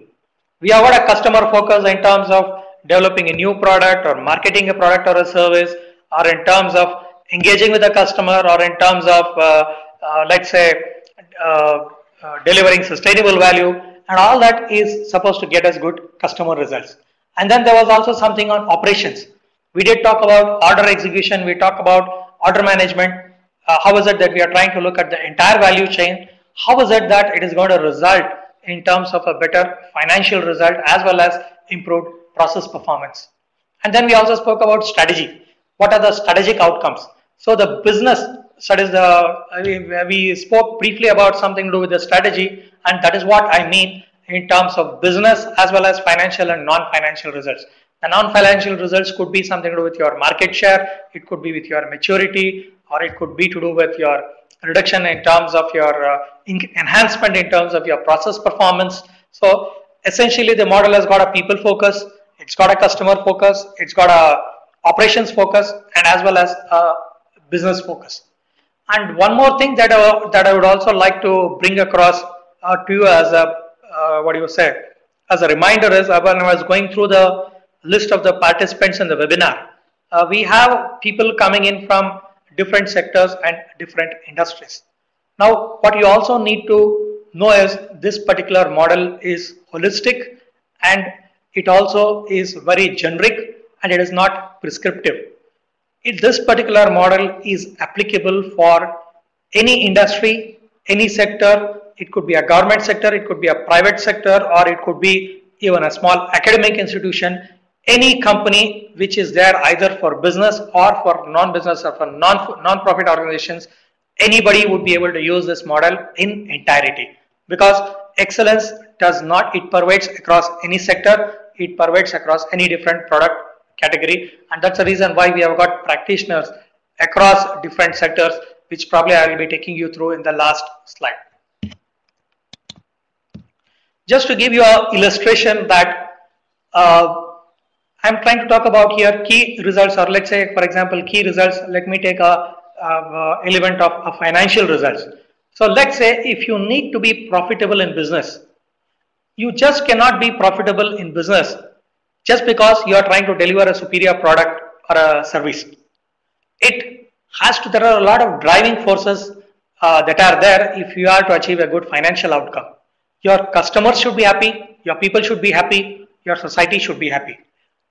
We have got a customer focus in terms of developing a new product or marketing a product or a service, or in terms of engaging with the customer, or in terms of let's say delivering sustainable value, and all that is supposed to get us good customer results. And then there was also something on operations. We did talk about order execution, we talked about order management. How is it that we are trying to look at the entire value chain? How is it that it is going to result in terms of a better financial result as well as improved process performance? And then we also spoke about strategy. What are the strategic outcomes? So the business, that is we spoke briefly about something to do with the strategy, and that is what I mean in terms of business as well as financial and non-financial results. The non-financial results could be something to do with your market share, it could be with your maturity, or it could be to do with your reduction in terms of your enhancement in terms of your process performance. So essentially the model has got a people focus, it's got a customer focus, it's got a operations focus, and as well as a business focus. And one more thing that I would also like to bring across to you as a as a reminder is, when I was going through the list of the participants in the webinar, we have people coming in from different sectors and different industries. Now, what you also need to know is this particular model is holistic, and it also is very generic, and it is not prescriptive. This particular model is applicable for any industry, any sector. It could be a government sector, it could be a private sector, or it could be even a small academic institution. Any company which is there either for business or for non-business or for non-profit organizations, anybody would be able to use this model in entirety, because excellence does not, it pervades across any sector, it pervades across any different product category, and that's the reason why we have got practitioners across different sectors, which probably I will be taking you through in the last slide. Just to give you an illustration that I'm trying to talk about here, key results, or let's say for example key results. Let me take a element of financial results. So let's say if you need to be profitable in business, you just cannot be profitable in business just because you are trying to deliver a superior product or a service. It has to, there are a lot of driving forces that are there if you are to achieve a good financial outcome. Your customers should be happy, your people should be happy, your society should be happy.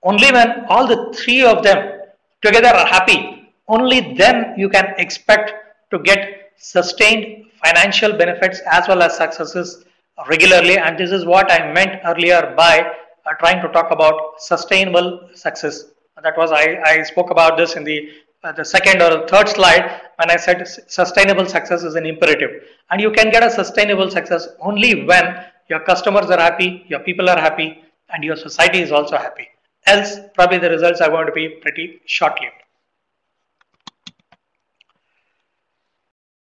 Only when all the three of them together are happy, only then you can expect to get sustained financial benefits as well as successes regularly. And this is what I meant earlier by trying to talk about sustainable success. That was, I spoke about this in the second or third slide when I said sustainable success is an imperative. And you can get a sustainable success only when your customers are happy, your people are happy, and your society is also happy. Else, probably the results are going to be pretty short-lived.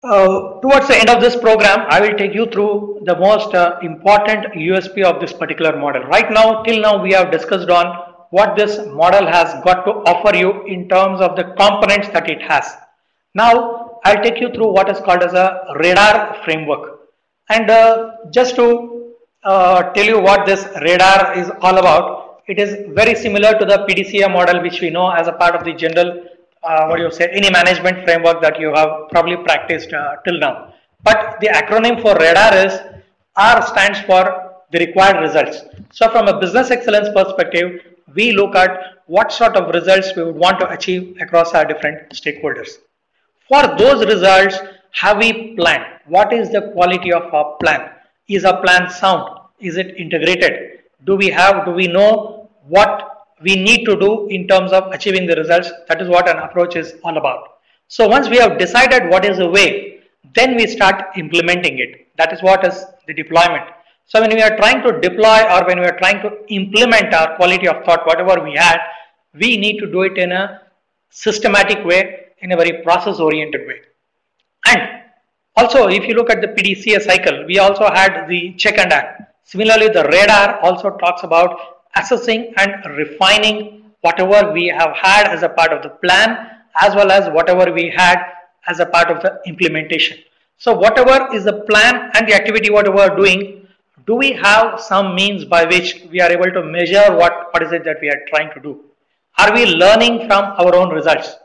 Towards the end of this program, I will take you through the most important USP of this particular model. Right now, till now, we have discussed on what this model has got to offer you in terms of the components that it has. Now, I'll take you through what is called as a radar framework. And just to tell you what this radar is all about, it is very similar to the PDCA model, which we know as a part of the general any management framework that you have probably practiced till now. But the acronym for radar is R stands for the required results. So from a business excellence perspective, we look at what sort of results we would want to achieve across our different stakeholders. For those results, have we planned? What is the quality of our plan? Is our plan sound? Is it integrated? Do we know what we need to do in terms of achieving the results? That is what an approach is all about. So once we have decided what is the way, then we start implementing it. That is what is the deployment. So when we are trying to deploy or when we are trying to implement our quality of thought, whatever we had, we need to do it in a systematic way, in a very process oriented way. And also, if you look at the PDCA cycle, we also had the check and act. Similarly, the radar also talks about assessing and refining whatever we have had as a part of the plan, as well as whatever we had as a part of the implementation. So whatever is the plan and the activity whatever we are doing, do we have some means by which we are able to measure what is it that we are trying to do? Are we learning from our own results?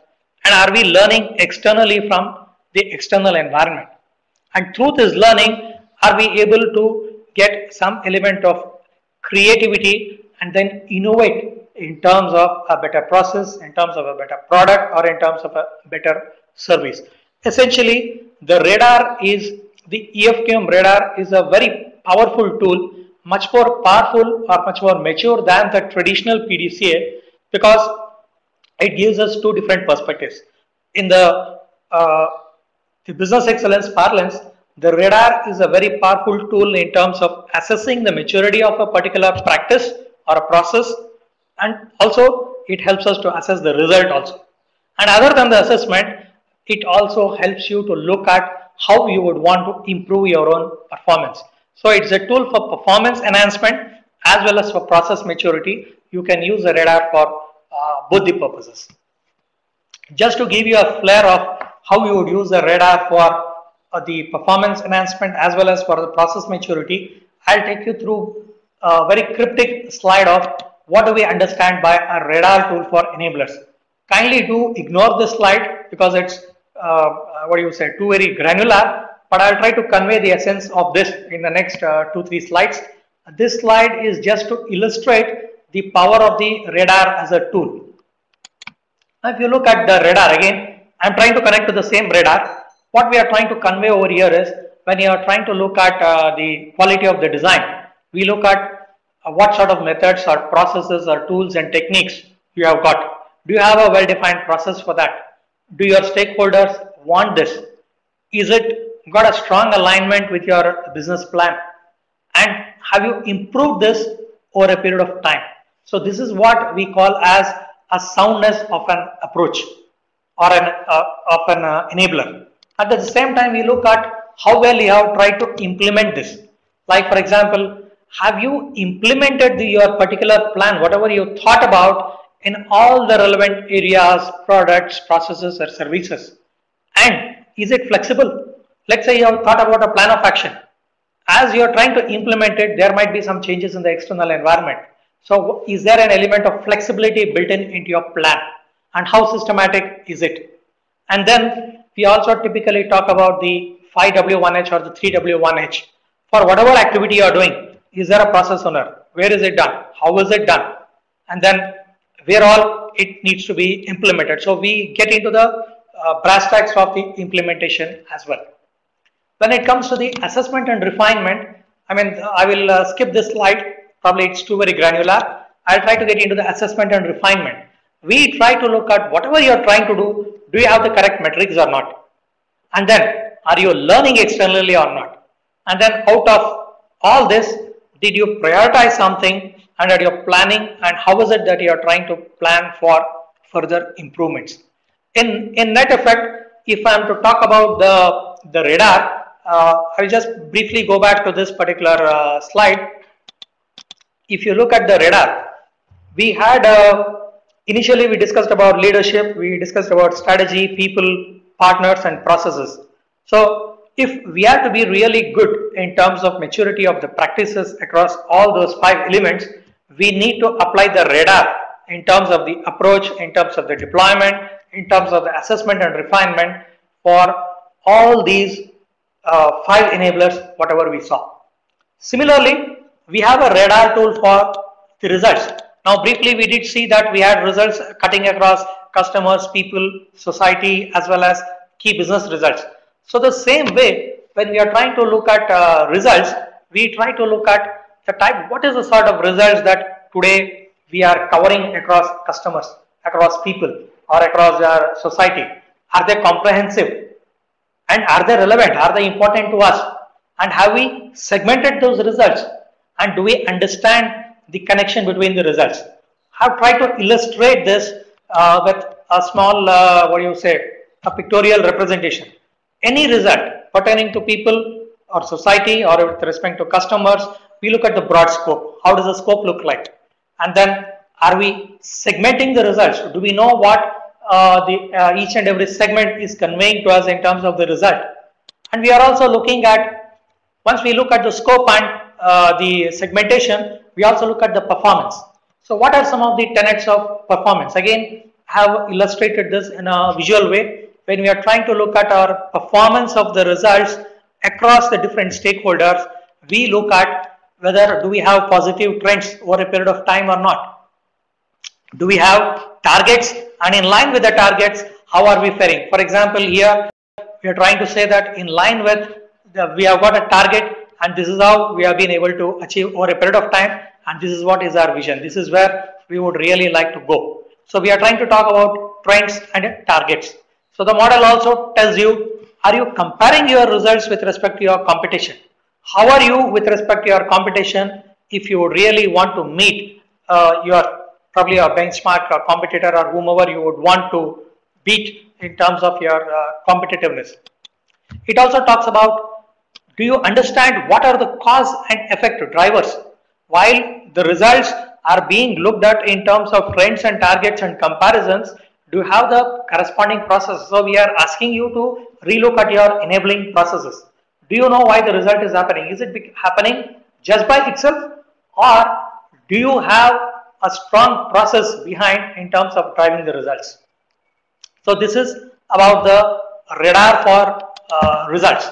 And are we learning externally from the external environment? And through this learning, are we able to get some element of creativity and then innovate in terms of a better process, in terms of a better product, or in terms of a better service? Essentially, the radar is, the EFQM radar is a very powerful tool, much more powerful or much more mature than the traditional PDCA, because it gives us two different perspectives. In the business excellence parlance, the radar is a very powerful tool in terms of assessing the maturity of a particular practice or a process, and also it helps us to assess the result also. And other than the assessment, it also helps you to look at how you would want to improve your own performance. So it's a tool for performance enhancement as well as for process maturity. You can use the radar for both the purposes. Just to give you a flair of how you would use the radar for the performance enhancement as well as for the process maturity, I'll take you through a very cryptic slide of what do we understand by a radar tool for enablers. Kindly do ignore this slide because it's too very granular, but I'll try to convey the essence of this in the next 2-3 slides. This slide is just to illustrate the power of the radar as a tool. Now if you look at the radar again, I'm trying to connect to the same radar. What we are trying to convey over here is, when you are trying to look at the quality of the design, we look at what sort of methods or processes or tools and techniques you have got. Do you have a well-defined process for that? Do your stakeholders want this? Is it got a strong alignment with your business plan? And have you improved this over a period of time? So this is what we call as a soundness of an approach or an enabler. At the same time, we look at how well you have tried to implement this. Like for example, have you implemented your particular plan, whatever you thought about, in all the relevant areas, products, processes, or services? And is it flexible? Let's say you have thought about a plan of action. As you are trying to implement it, there might be some changes in the external environment. So is there an element of flexibility built into your plan? And how systematic is it? And then we also typically talk about the 5W1H or the 3W1H. For whatever activity you are doing, is there a process owner? Where is it done? How is it done? And then where all it needs to be implemented. So we get into the brass tacks of the implementation as well. When it comes to the assessment and refinement, I will skip this slide. Probably it's too very granular. I'll try to get into the assessment and refinement. We try to look at whatever you are trying to do you have the correct metrics or not? And then, are you learning externally or not? And then out of all this, did you prioritize something under your planning, and how is it that you are trying to plan for further improvements? In net effect, if I am to talk about the radar, I'll just briefly go back to this particular slide. If you look at the radar, we had initially we discussed about leadership, we discussed about strategy, people, partners, and processes. So if we are to be really good in terms of maturity of the practices across all those 5 elements, we need to apply the radar in terms of the approach, in terms of the deployment, in terms of the assessment and refinement for all these 5 enablers, whatever we saw. Similarly, we have a radar tool for the results. Now, briefly, we did see that we had results cutting across customers, people, society, as well as key business results. So, the same way, when we are trying to look at results, we try to look at the type, what is the sort of results that today we are covering across customers, across people, or across our society. Are they comprehensive? And are they relevant? Are they important to us? And have we segmented those results? And do we understand the connection between the results? I have tried to illustrate this with a small, a pictorial representation. Any result pertaining to people or society or with respect to customers, we look at the broad scope. How does the scope look like? And then are we segmenting the results? Do we know what each and every segment is conveying to us in terms of the result? And we are also looking at, once we look at the scope and the segmentation, we also look at the performance. So what are some of the tenets of performance? Again, I have illustrated this in a visual way. When we are trying to look at our performance of the results across the different stakeholders, we look at whether do we have positive trends over a period of time or not. Do we have targets, and in line with the targets, how are we faring? For example, here we are trying to say that in line with we have got a target, and this is how we have been able to achieve over a period of time, and this is what is our vision. This is where we would really like to go. So we are trying to talk about trends and targets. So the model also tells you, are you comparing your results with respect to your competition? How are you with respect to your competition if you really want to meet probably your benchmark or competitor or whomever you would want to beat in terms of your competitiveness? It also talks about, do you understand what are the cause and effect drivers? While the results are being looked at in terms of trends and targets and comparisons, do you have the corresponding process? So we are asking you to relook at your enabling processes. Do you know why the result is happening? Is it happening just by itself, or do you have a strong process behind in terms of driving the results? So this is about the radar for results.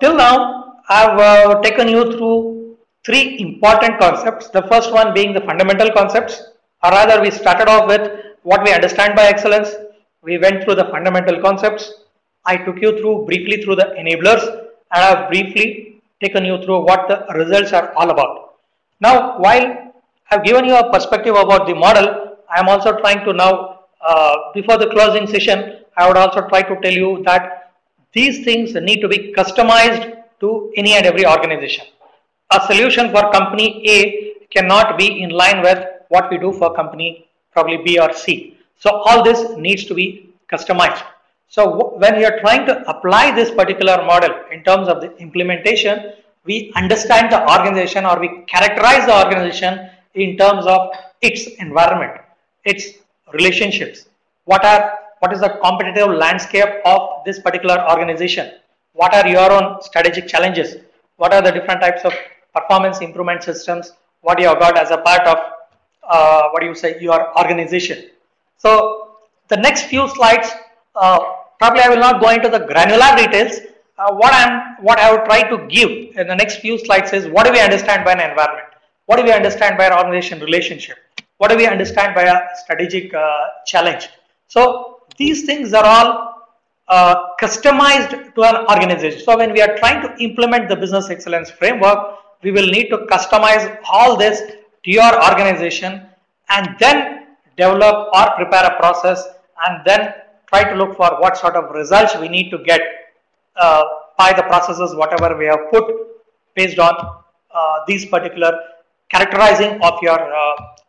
Till now, I have taken you through 3 important concepts. The first one being the fundamental concepts, or rather we started off with what we understand by excellence. We went through the fundamental concepts. I took you briefly through the enablers, and I have briefly taken you through what the results are all about. Now, while I have given you a perspective about the model, I am also trying to now, before the closing session, I would also try to tell you that these things need to be customized to any and every organization. A solution for company A cannot be in line with what we do for company probably B or C. So all this needs to be customized. So when we are trying to apply this particular model in terms of the implementation, we understand the organization, or we characterize the organization in terms of its environment, its relationships. What is the competitive landscape of this particular organization? What are your own strategic challenges? What are the different types of performance improvement systems? What you have got as a part of your organization? So the next few slides, probably I will not go into the granular details. What I will try to give in the next few slides is, what do we understand by an environment? What do we understand by an organization relationship? What do we understand by a strategic challenge? So these things are all customized to an organization. So when we are trying to implement the business excellence framework, we will need to customize all this to your organization, and then develop or prepare a process, and then try to look for what sort of results we need to get by the processes whatever we have put based on these particular characterizing of your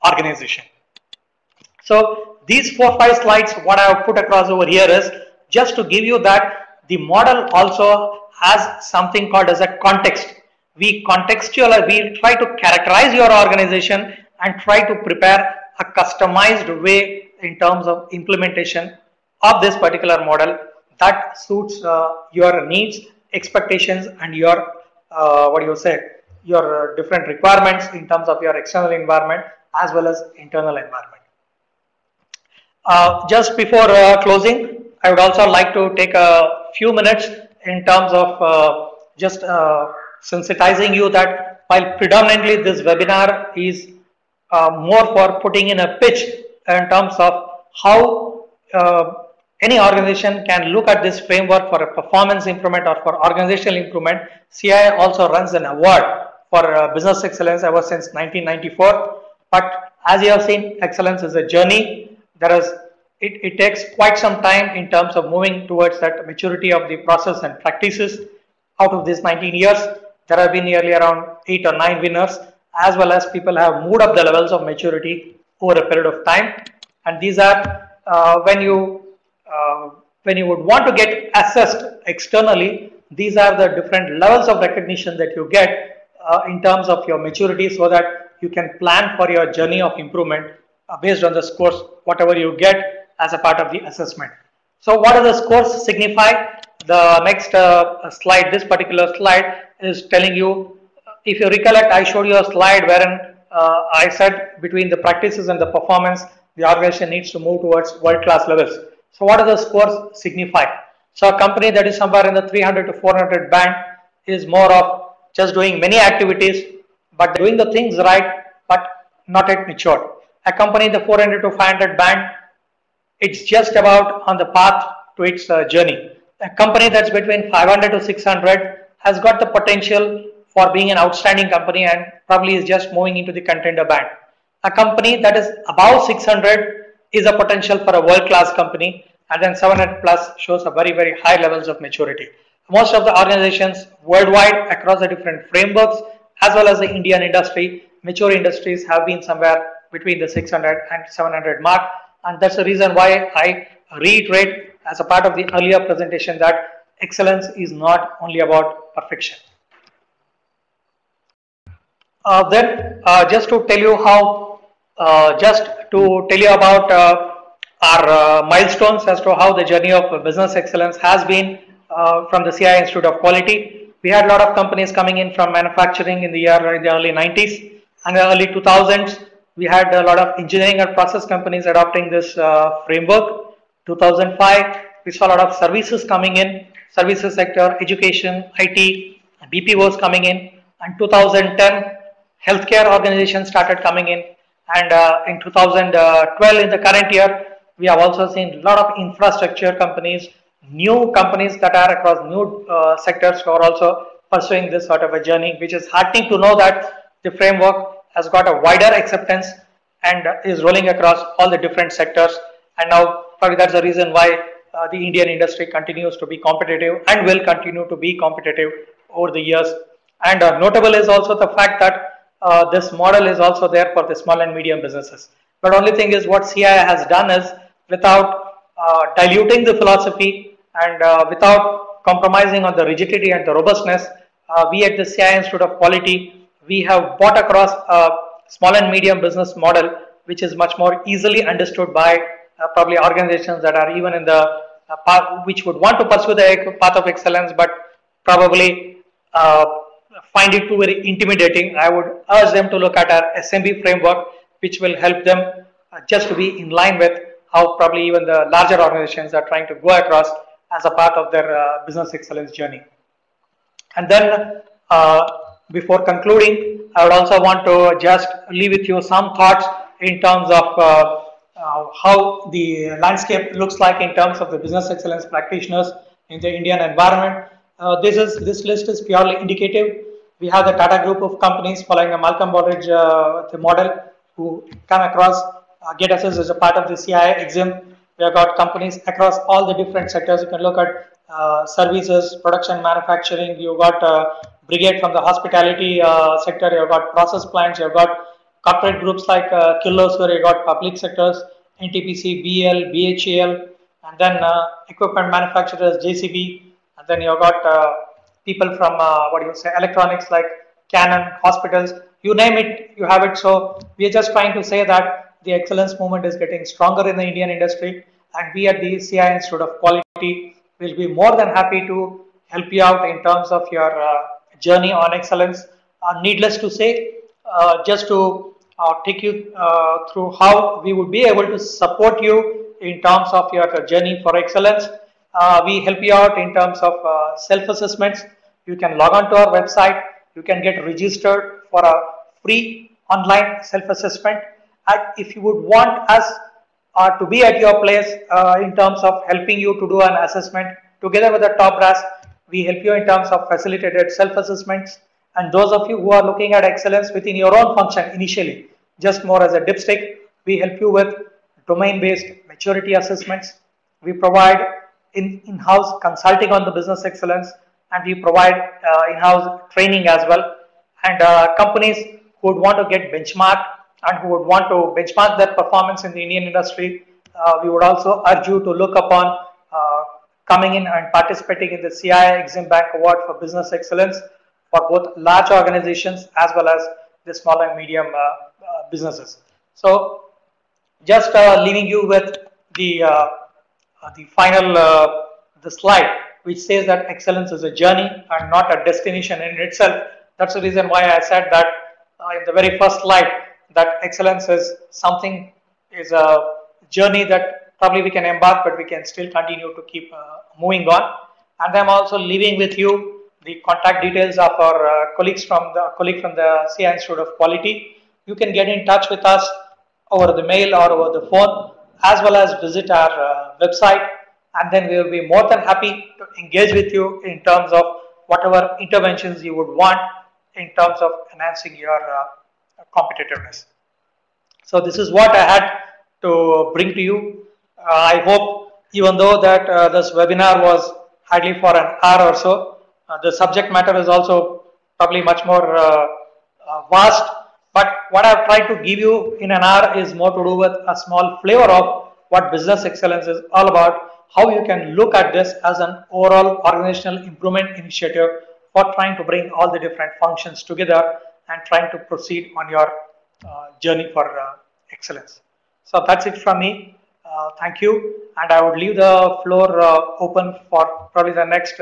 organization. So these 4-5 slides, what I have put across over here is just to give you that the model also has something called as a context. We contextualize, we try to characterize your organization and try to prepare a customized way in terms of implementation of this particular model that suits your needs, expectations, and your what do you say, your different requirements in terms of your external environment as well as internal environment. Just before closing, I would also like to take a few minutes in terms of just sensitizing you that while predominantly this webinar is more for putting in a pitch in terms of how any organization can look at this framework for a performance improvement or for organizational improvement. CII also runs an award for business excellence ever since 1994. But as you have seen, excellence is a journey. It takes quite some time in terms of moving towards that maturity of the process and practices. Out of these 19 years, there have been nearly around 8 or 9 winners, as well as people have moved up the levels of maturity over a period of time. And these are when you would want to get assessed externally, these are the different levels of recognition that you get in terms of your maturity, so that you can plan for your journey of improvement based on the scores, whatever you get as a part of the assessment. So what do the scores signify? The next slide, this particular slide is telling you, if you recollect, I showed you a slide wherein I said between the practices and the performance, the organization needs to move towards world-class levels. So what do the scores signify? So a company that is somewhere in the 300 to 400 band is more of just doing many activities, but doing the things right, but not yet matured. A company in the 400 to 500 band, it's just about on the path to its journey. A company that's between 500 to 600 has got the potential for being an outstanding company and probably is just moving into the contender band. A company that is above 600 is a potential for a world-class company, and then 700 plus shows a very, very high levels of maturity. Most of the organizations worldwide across the different frameworks as well as the Indian industry, mature industries have been somewhere between the 600 and 700 mark, and that's the reason why I reiterate as a part of the earlier presentation that excellence is not only about perfection. Just to tell you how, about our milestones as to how the journey of business excellence has been from the CII Institute of Quality. We had a lot of companies coming in from manufacturing in the early 90s and the early 2000s. We had a lot of engineering and process companies adopting this framework. 2005, we saw a lot of services coming in, services sector, education, IT, BPOs coming in. And 2010, healthcare organizations started coming in. And in 2012, in the current year, we have also seen a lot of infrastructure companies, new companies that are across new sectors who are also pursuing this sort of a journey, which is heartening to know that the framework has got a wider acceptance and is rolling across all the different sectors. And now probably that's the reason why the Indian industry continues to be competitive and will continue to be competitive over the years. And notable is also the fact that this model is also there for the small and medium businesses. But only thing is what CII has done is, without diluting the philosophy and without compromising on the rigidity and the robustness, we at the CII Institute of Quality, we have brought across a small and medium business model which is much more easily understood by probably organizations that are even in the path, which would want to pursue the path of excellence, but probably find it too very intimidating. I would urge them to look at our SMB framework, which will help them just to be in line with how probably even the larger organizations are trying to go across as a part of their business excellence journey. And then before concluding, I would also want to just leave with you some thoughts in terms of how the landscape looks like in terms of the business excellence practitioners in the Indian environment. This list is purely indicative. We have the Tata Group of companies following a Malcolm Baldrige the model who come across, get assessed as a part of the CII exam. We have got companies across all the different sectors. You can look at services, production, manufacturing. You've got Brigade from the hospitality sector. You've got process plants. You've got corporate groups like Kirloskar. You've got public sectors, NTPC, BL, BHEL. and then equipment manufacturers, JCB, and then you've got people from what do you say, electronics like Canon, hospitals, you name it, you have it. So we are just trying to say that the excellence movement is getting stronger in the Indian industry, and we at the CI Institute of Quality will be more than happy to help you out in terms of your journey on excellence. Needless to say, just to take you through how we would be able to support you in terms of your journey for excellence. We help you out in terms of self-assessments. You can log on to our website. You can get registered for a free online self-assessment. If you would want us to be at your place in terms of helping you to do an assessment together with the top brass, we help you in terms of facilitated self-assessments. And those of you who are looking at excellence within your own function initially, just more as a dipstick, we help you with domain-based maturity assessments. We provide in-house consulting on the business excellence, and we provide in-house training as well. And companies who would want to get benchmarked and who would want to benchmark their performance in the Indian industry, we would also urge you to look upon coming in and participating in the CII Exim Bank Award for Business Excellence for both large organizations as well as the small and medium businesses. So just leaving you with the final the slide, which says that excellence is a journey and not a destination in itself. That's the reason why I said that in the very first slide, that excellence is something, is a journey that probably we can embark, but we can still continue to keep moving on. And I'm also leaving with you the contact details of our colleague from the CI Institute of Quality. You can get in touch with us over the mail or over the phone, as well as visit our website, and then we will be more than happy to engage with you in terms of whatever interventions you would want in terms of enhancing your competitiveness. So this is what I had to bring to you. I hope, even though that this webinar was hardly for an hour or so, the subject matter is also probably much more vast, but what I've tried to give you in an hour is more to do with a small flavor of what business excellence is all about, how you can look at this as an overall organizational improvement initiative for trying to bring all the different functions together and trying to proceed on your journey for excellence. So that's it from me. Thank you, and I would leave the floor open for probably the next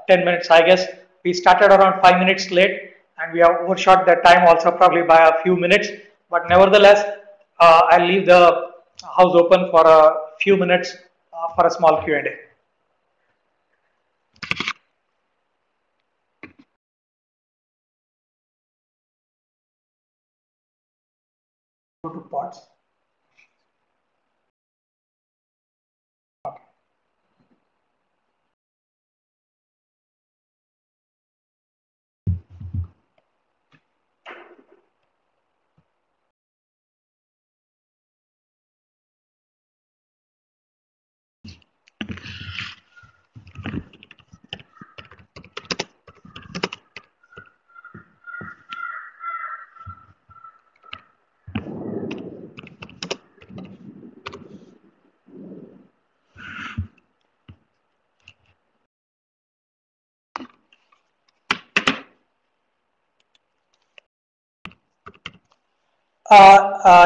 10 minutes, I guess. We started around 5 minutes late, and we have overshot that time also probably by a few minutes, but nevertheless, I'll leave the house open for a few minutes for a small Q&A. Go to pods. Okay.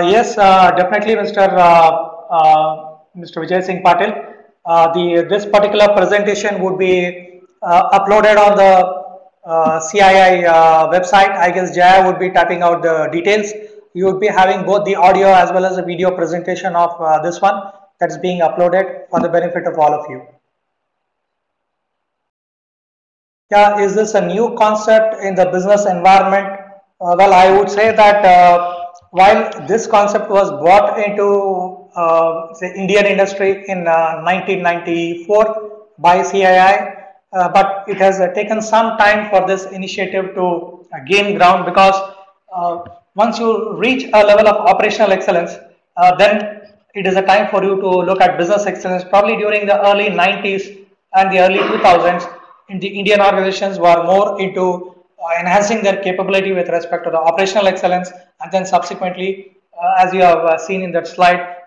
Yes, definitely, Mr. Vijay Singh Patil. This particular presentation would be uploaded on the CII website. I guess Jaya would be typing out the details. You would be having both the audio as well as a video presentation of this one that's being uploaded for the benefit of all of you. Yeah, is this a new concept in the business environment? Well, I would say that while this concept was brought into the Indian industry in 1994 by CII, but it has taken some time for this initiative to gain ground, because once you reach a level of operational excellence, then it is a time for you to look at business excellence. Probably during the early 90s and the early 2000s, in the Indian organizations were more into enhancing their capability with respect to the operational excellence, and then subsequently, as you have seen in that slide,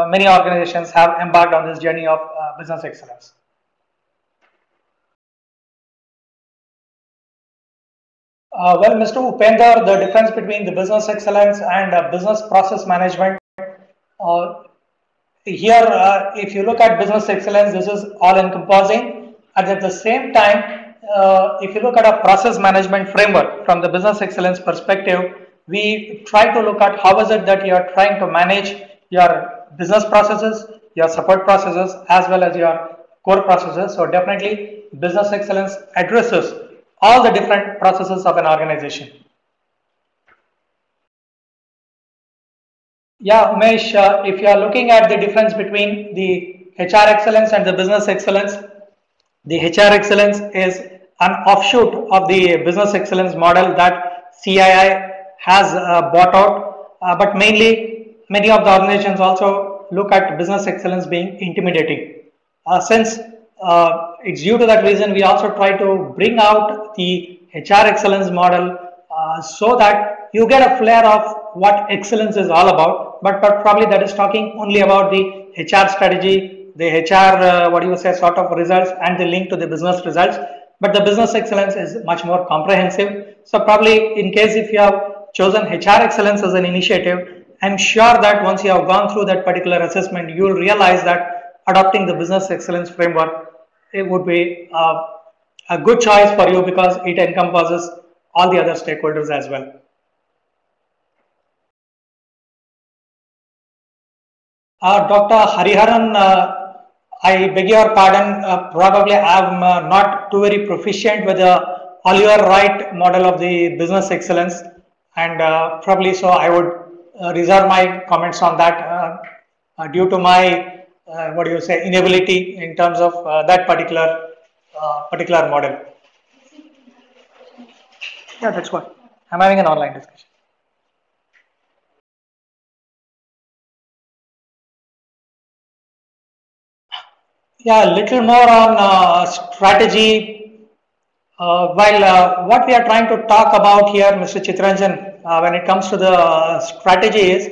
many organizations have embarked on this journey of business excellence. Well, Mr. Upender, the difference between the business excellence and business process management. Here, if you look at business excellence, this is all encompassing. And at the same time, if you look at a process management framework from the business excellence perspective, we try to look at how is it that you are trying to manage your business processes, your support processes, as well as your core processes. So definitely business excellence addresses all the different processes of an organization. Yeah, Umesh, if you are looking at the difference between the HR excellence and the business excellence, the HR excellence is an offshoot of the business excellence model that CII has bought out, but mainly many of the organizations also look at business excellence being intimidating. Since it's due to that reason, we also try to bring out the HR excellence model so that you get a flair of what excellence is all about, but probably that is talking only about the HR strategy, the HR, what you say, sort of results and the link to the business results. But the business excellence is much more comprehensive. So probably in case if you have chosen HR excellence as an initiative, I'm sure that once you have gone through that particular assessment, you will realize that adopting the business excellence framework, it would be a good choice for you because it encompasses all the other stakeholders as well. Dr. Hariharan, I beg your pardon, probably I am not too very proficient with the all your right model of the business excellence, and probably so I would reserve my comments on that due to my what do you say, inability in terms of that particular model. Yeah, that's what I'm having an online discussion. Yeah, a little more on strategy. While what we are trying to talk about here, Mr. Chitranjan, when it comes to the strategy is,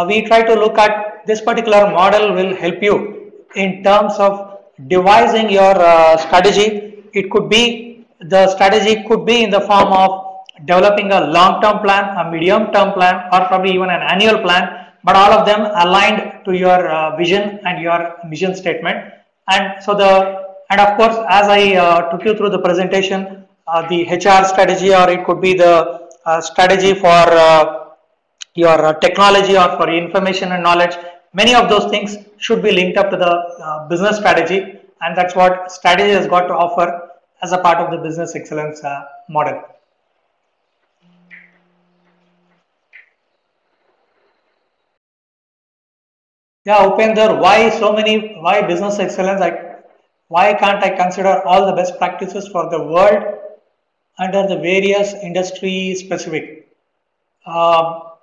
we try to look at this particular model will help you in terms of devising your strategy. It could be, the strategy could be in the form of developing a long-term plan, a medium-term plan, or probably even an annual plan, but all of them aligned to your vision and your mission statement. And so and of course, as I took you through the presentation, the HR strategy, or it could be the strategy for your technology or for information and knowledge, many of those things should be linked up to the business strategy, and that's what strategy has got to offer as a part of the business excellence model. Yeah, Upender, why business excellence? Why can't I consider all the best practices for the world under the various industry specific? While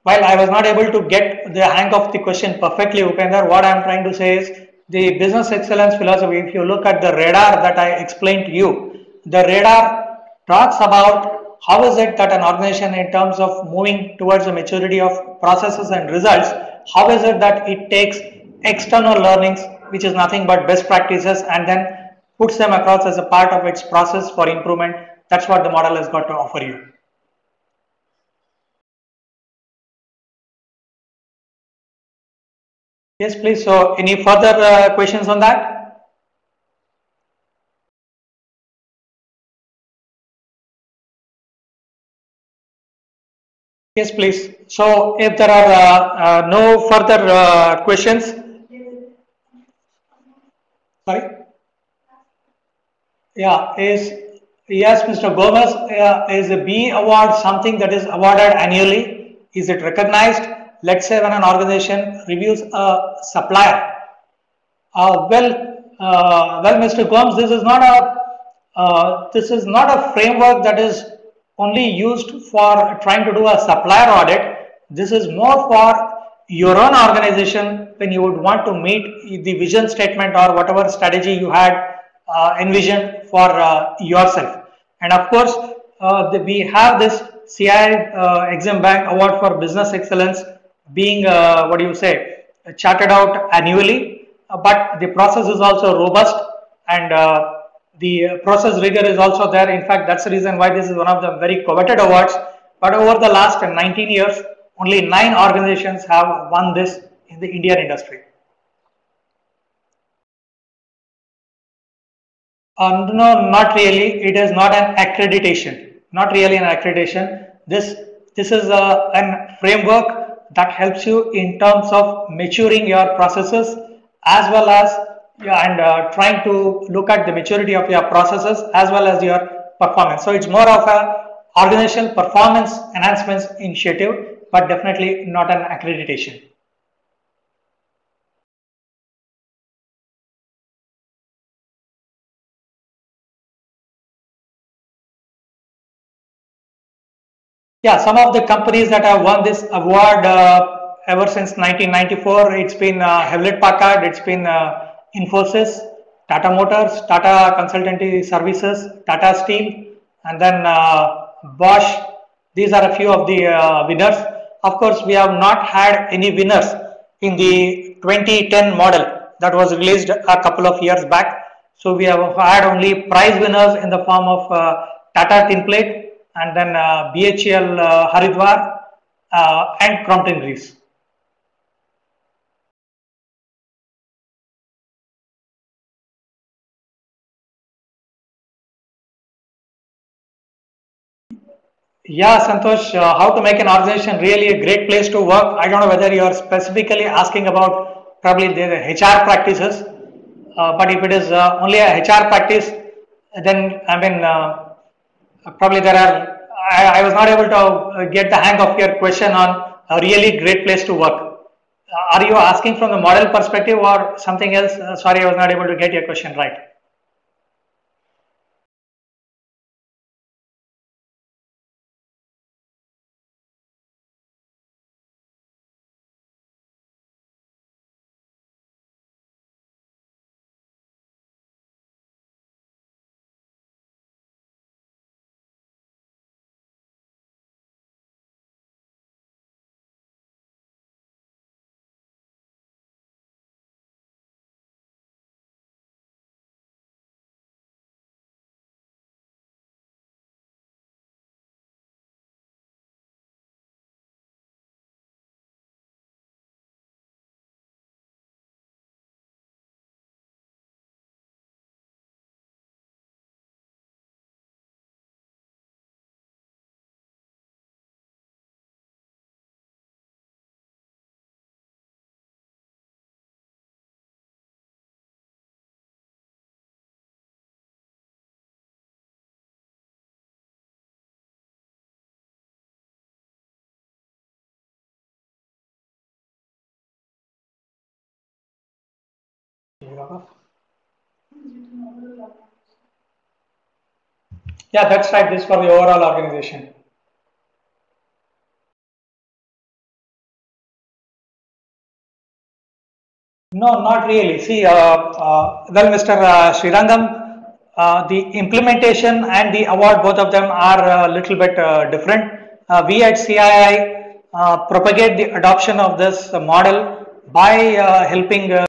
I was not able to get the hang of the question perfectly, Upender, what I am trying to say is the business excellence philosophy. If you look at the radar that I explained to you, the radar talks about how is it that an organization, in terms of moving towards the maturity of processes and results, how is it that it takes external learnings, which is nothing but best practices, and then puts them across as a part of its process for improvement. That's what the model has got to offer you. Yes, please. So any further questions on that? Yes, please. So if there are no further questions, sorry. Yeah, yes, Mr. Gomez, is a B award something that is awarded annually? Is it recognized? Let's say when an organization reviews a supplier. Well, Mr. Gomes, this is not a framework that is only used for trying to do a supplier audit. This is more for your own organization when you would want to meet the vision statement or whatever strategy you had envisioned for yourself. And of course, we have this CII Exim Bank Award for Business Excellence being what do you say, charted out annually, but the process is also robust, and the process rigor is also there. In fact, that's the reason why this is one of the very coveted awards. But over the last 19 years, only 9 organizations have won this in the Indian industry. No, not really. It is not an accreditation. Not really an accreditation. This is an framework that helps you in terms of maturing your processes, as well as, yeah, and trying to look at the maturity of your processes as well as your performance. So it's more of a organizational performance enhancements initiative, but definitely not an accreditation. Yeah, some of the companies that have won this award ever since 1994, it's been Hewlett Packard, it's been Infosys, Tata Motors, Tata Consultancy Services, Tata Steel, and then Bosch. These are a few of the winners. Of course, we have not had any winners in the 2010 model that was released a couple of years back. So we have had only prize winners in the form of Tata Tinplate, and then BHEL Haridwar, and Crompton Greaves. Yeah, Santosh, how to make an organization really a great place to work? I don't know whether you are specifically asking about probably the HR practices, but if it is only a HR practice, then I mean, probably there are, I was not able to get the hang of your question on a really great place to work. Are you asking from the model perspective or something else? Sorry, I was not able to get your question right. Yeah, that's right. This for the overall organization. No, not really. See, well, Mr. Srirangam, the implementation and the award, both of them are a little bit different. We at CII propagate the adoption of this model by helping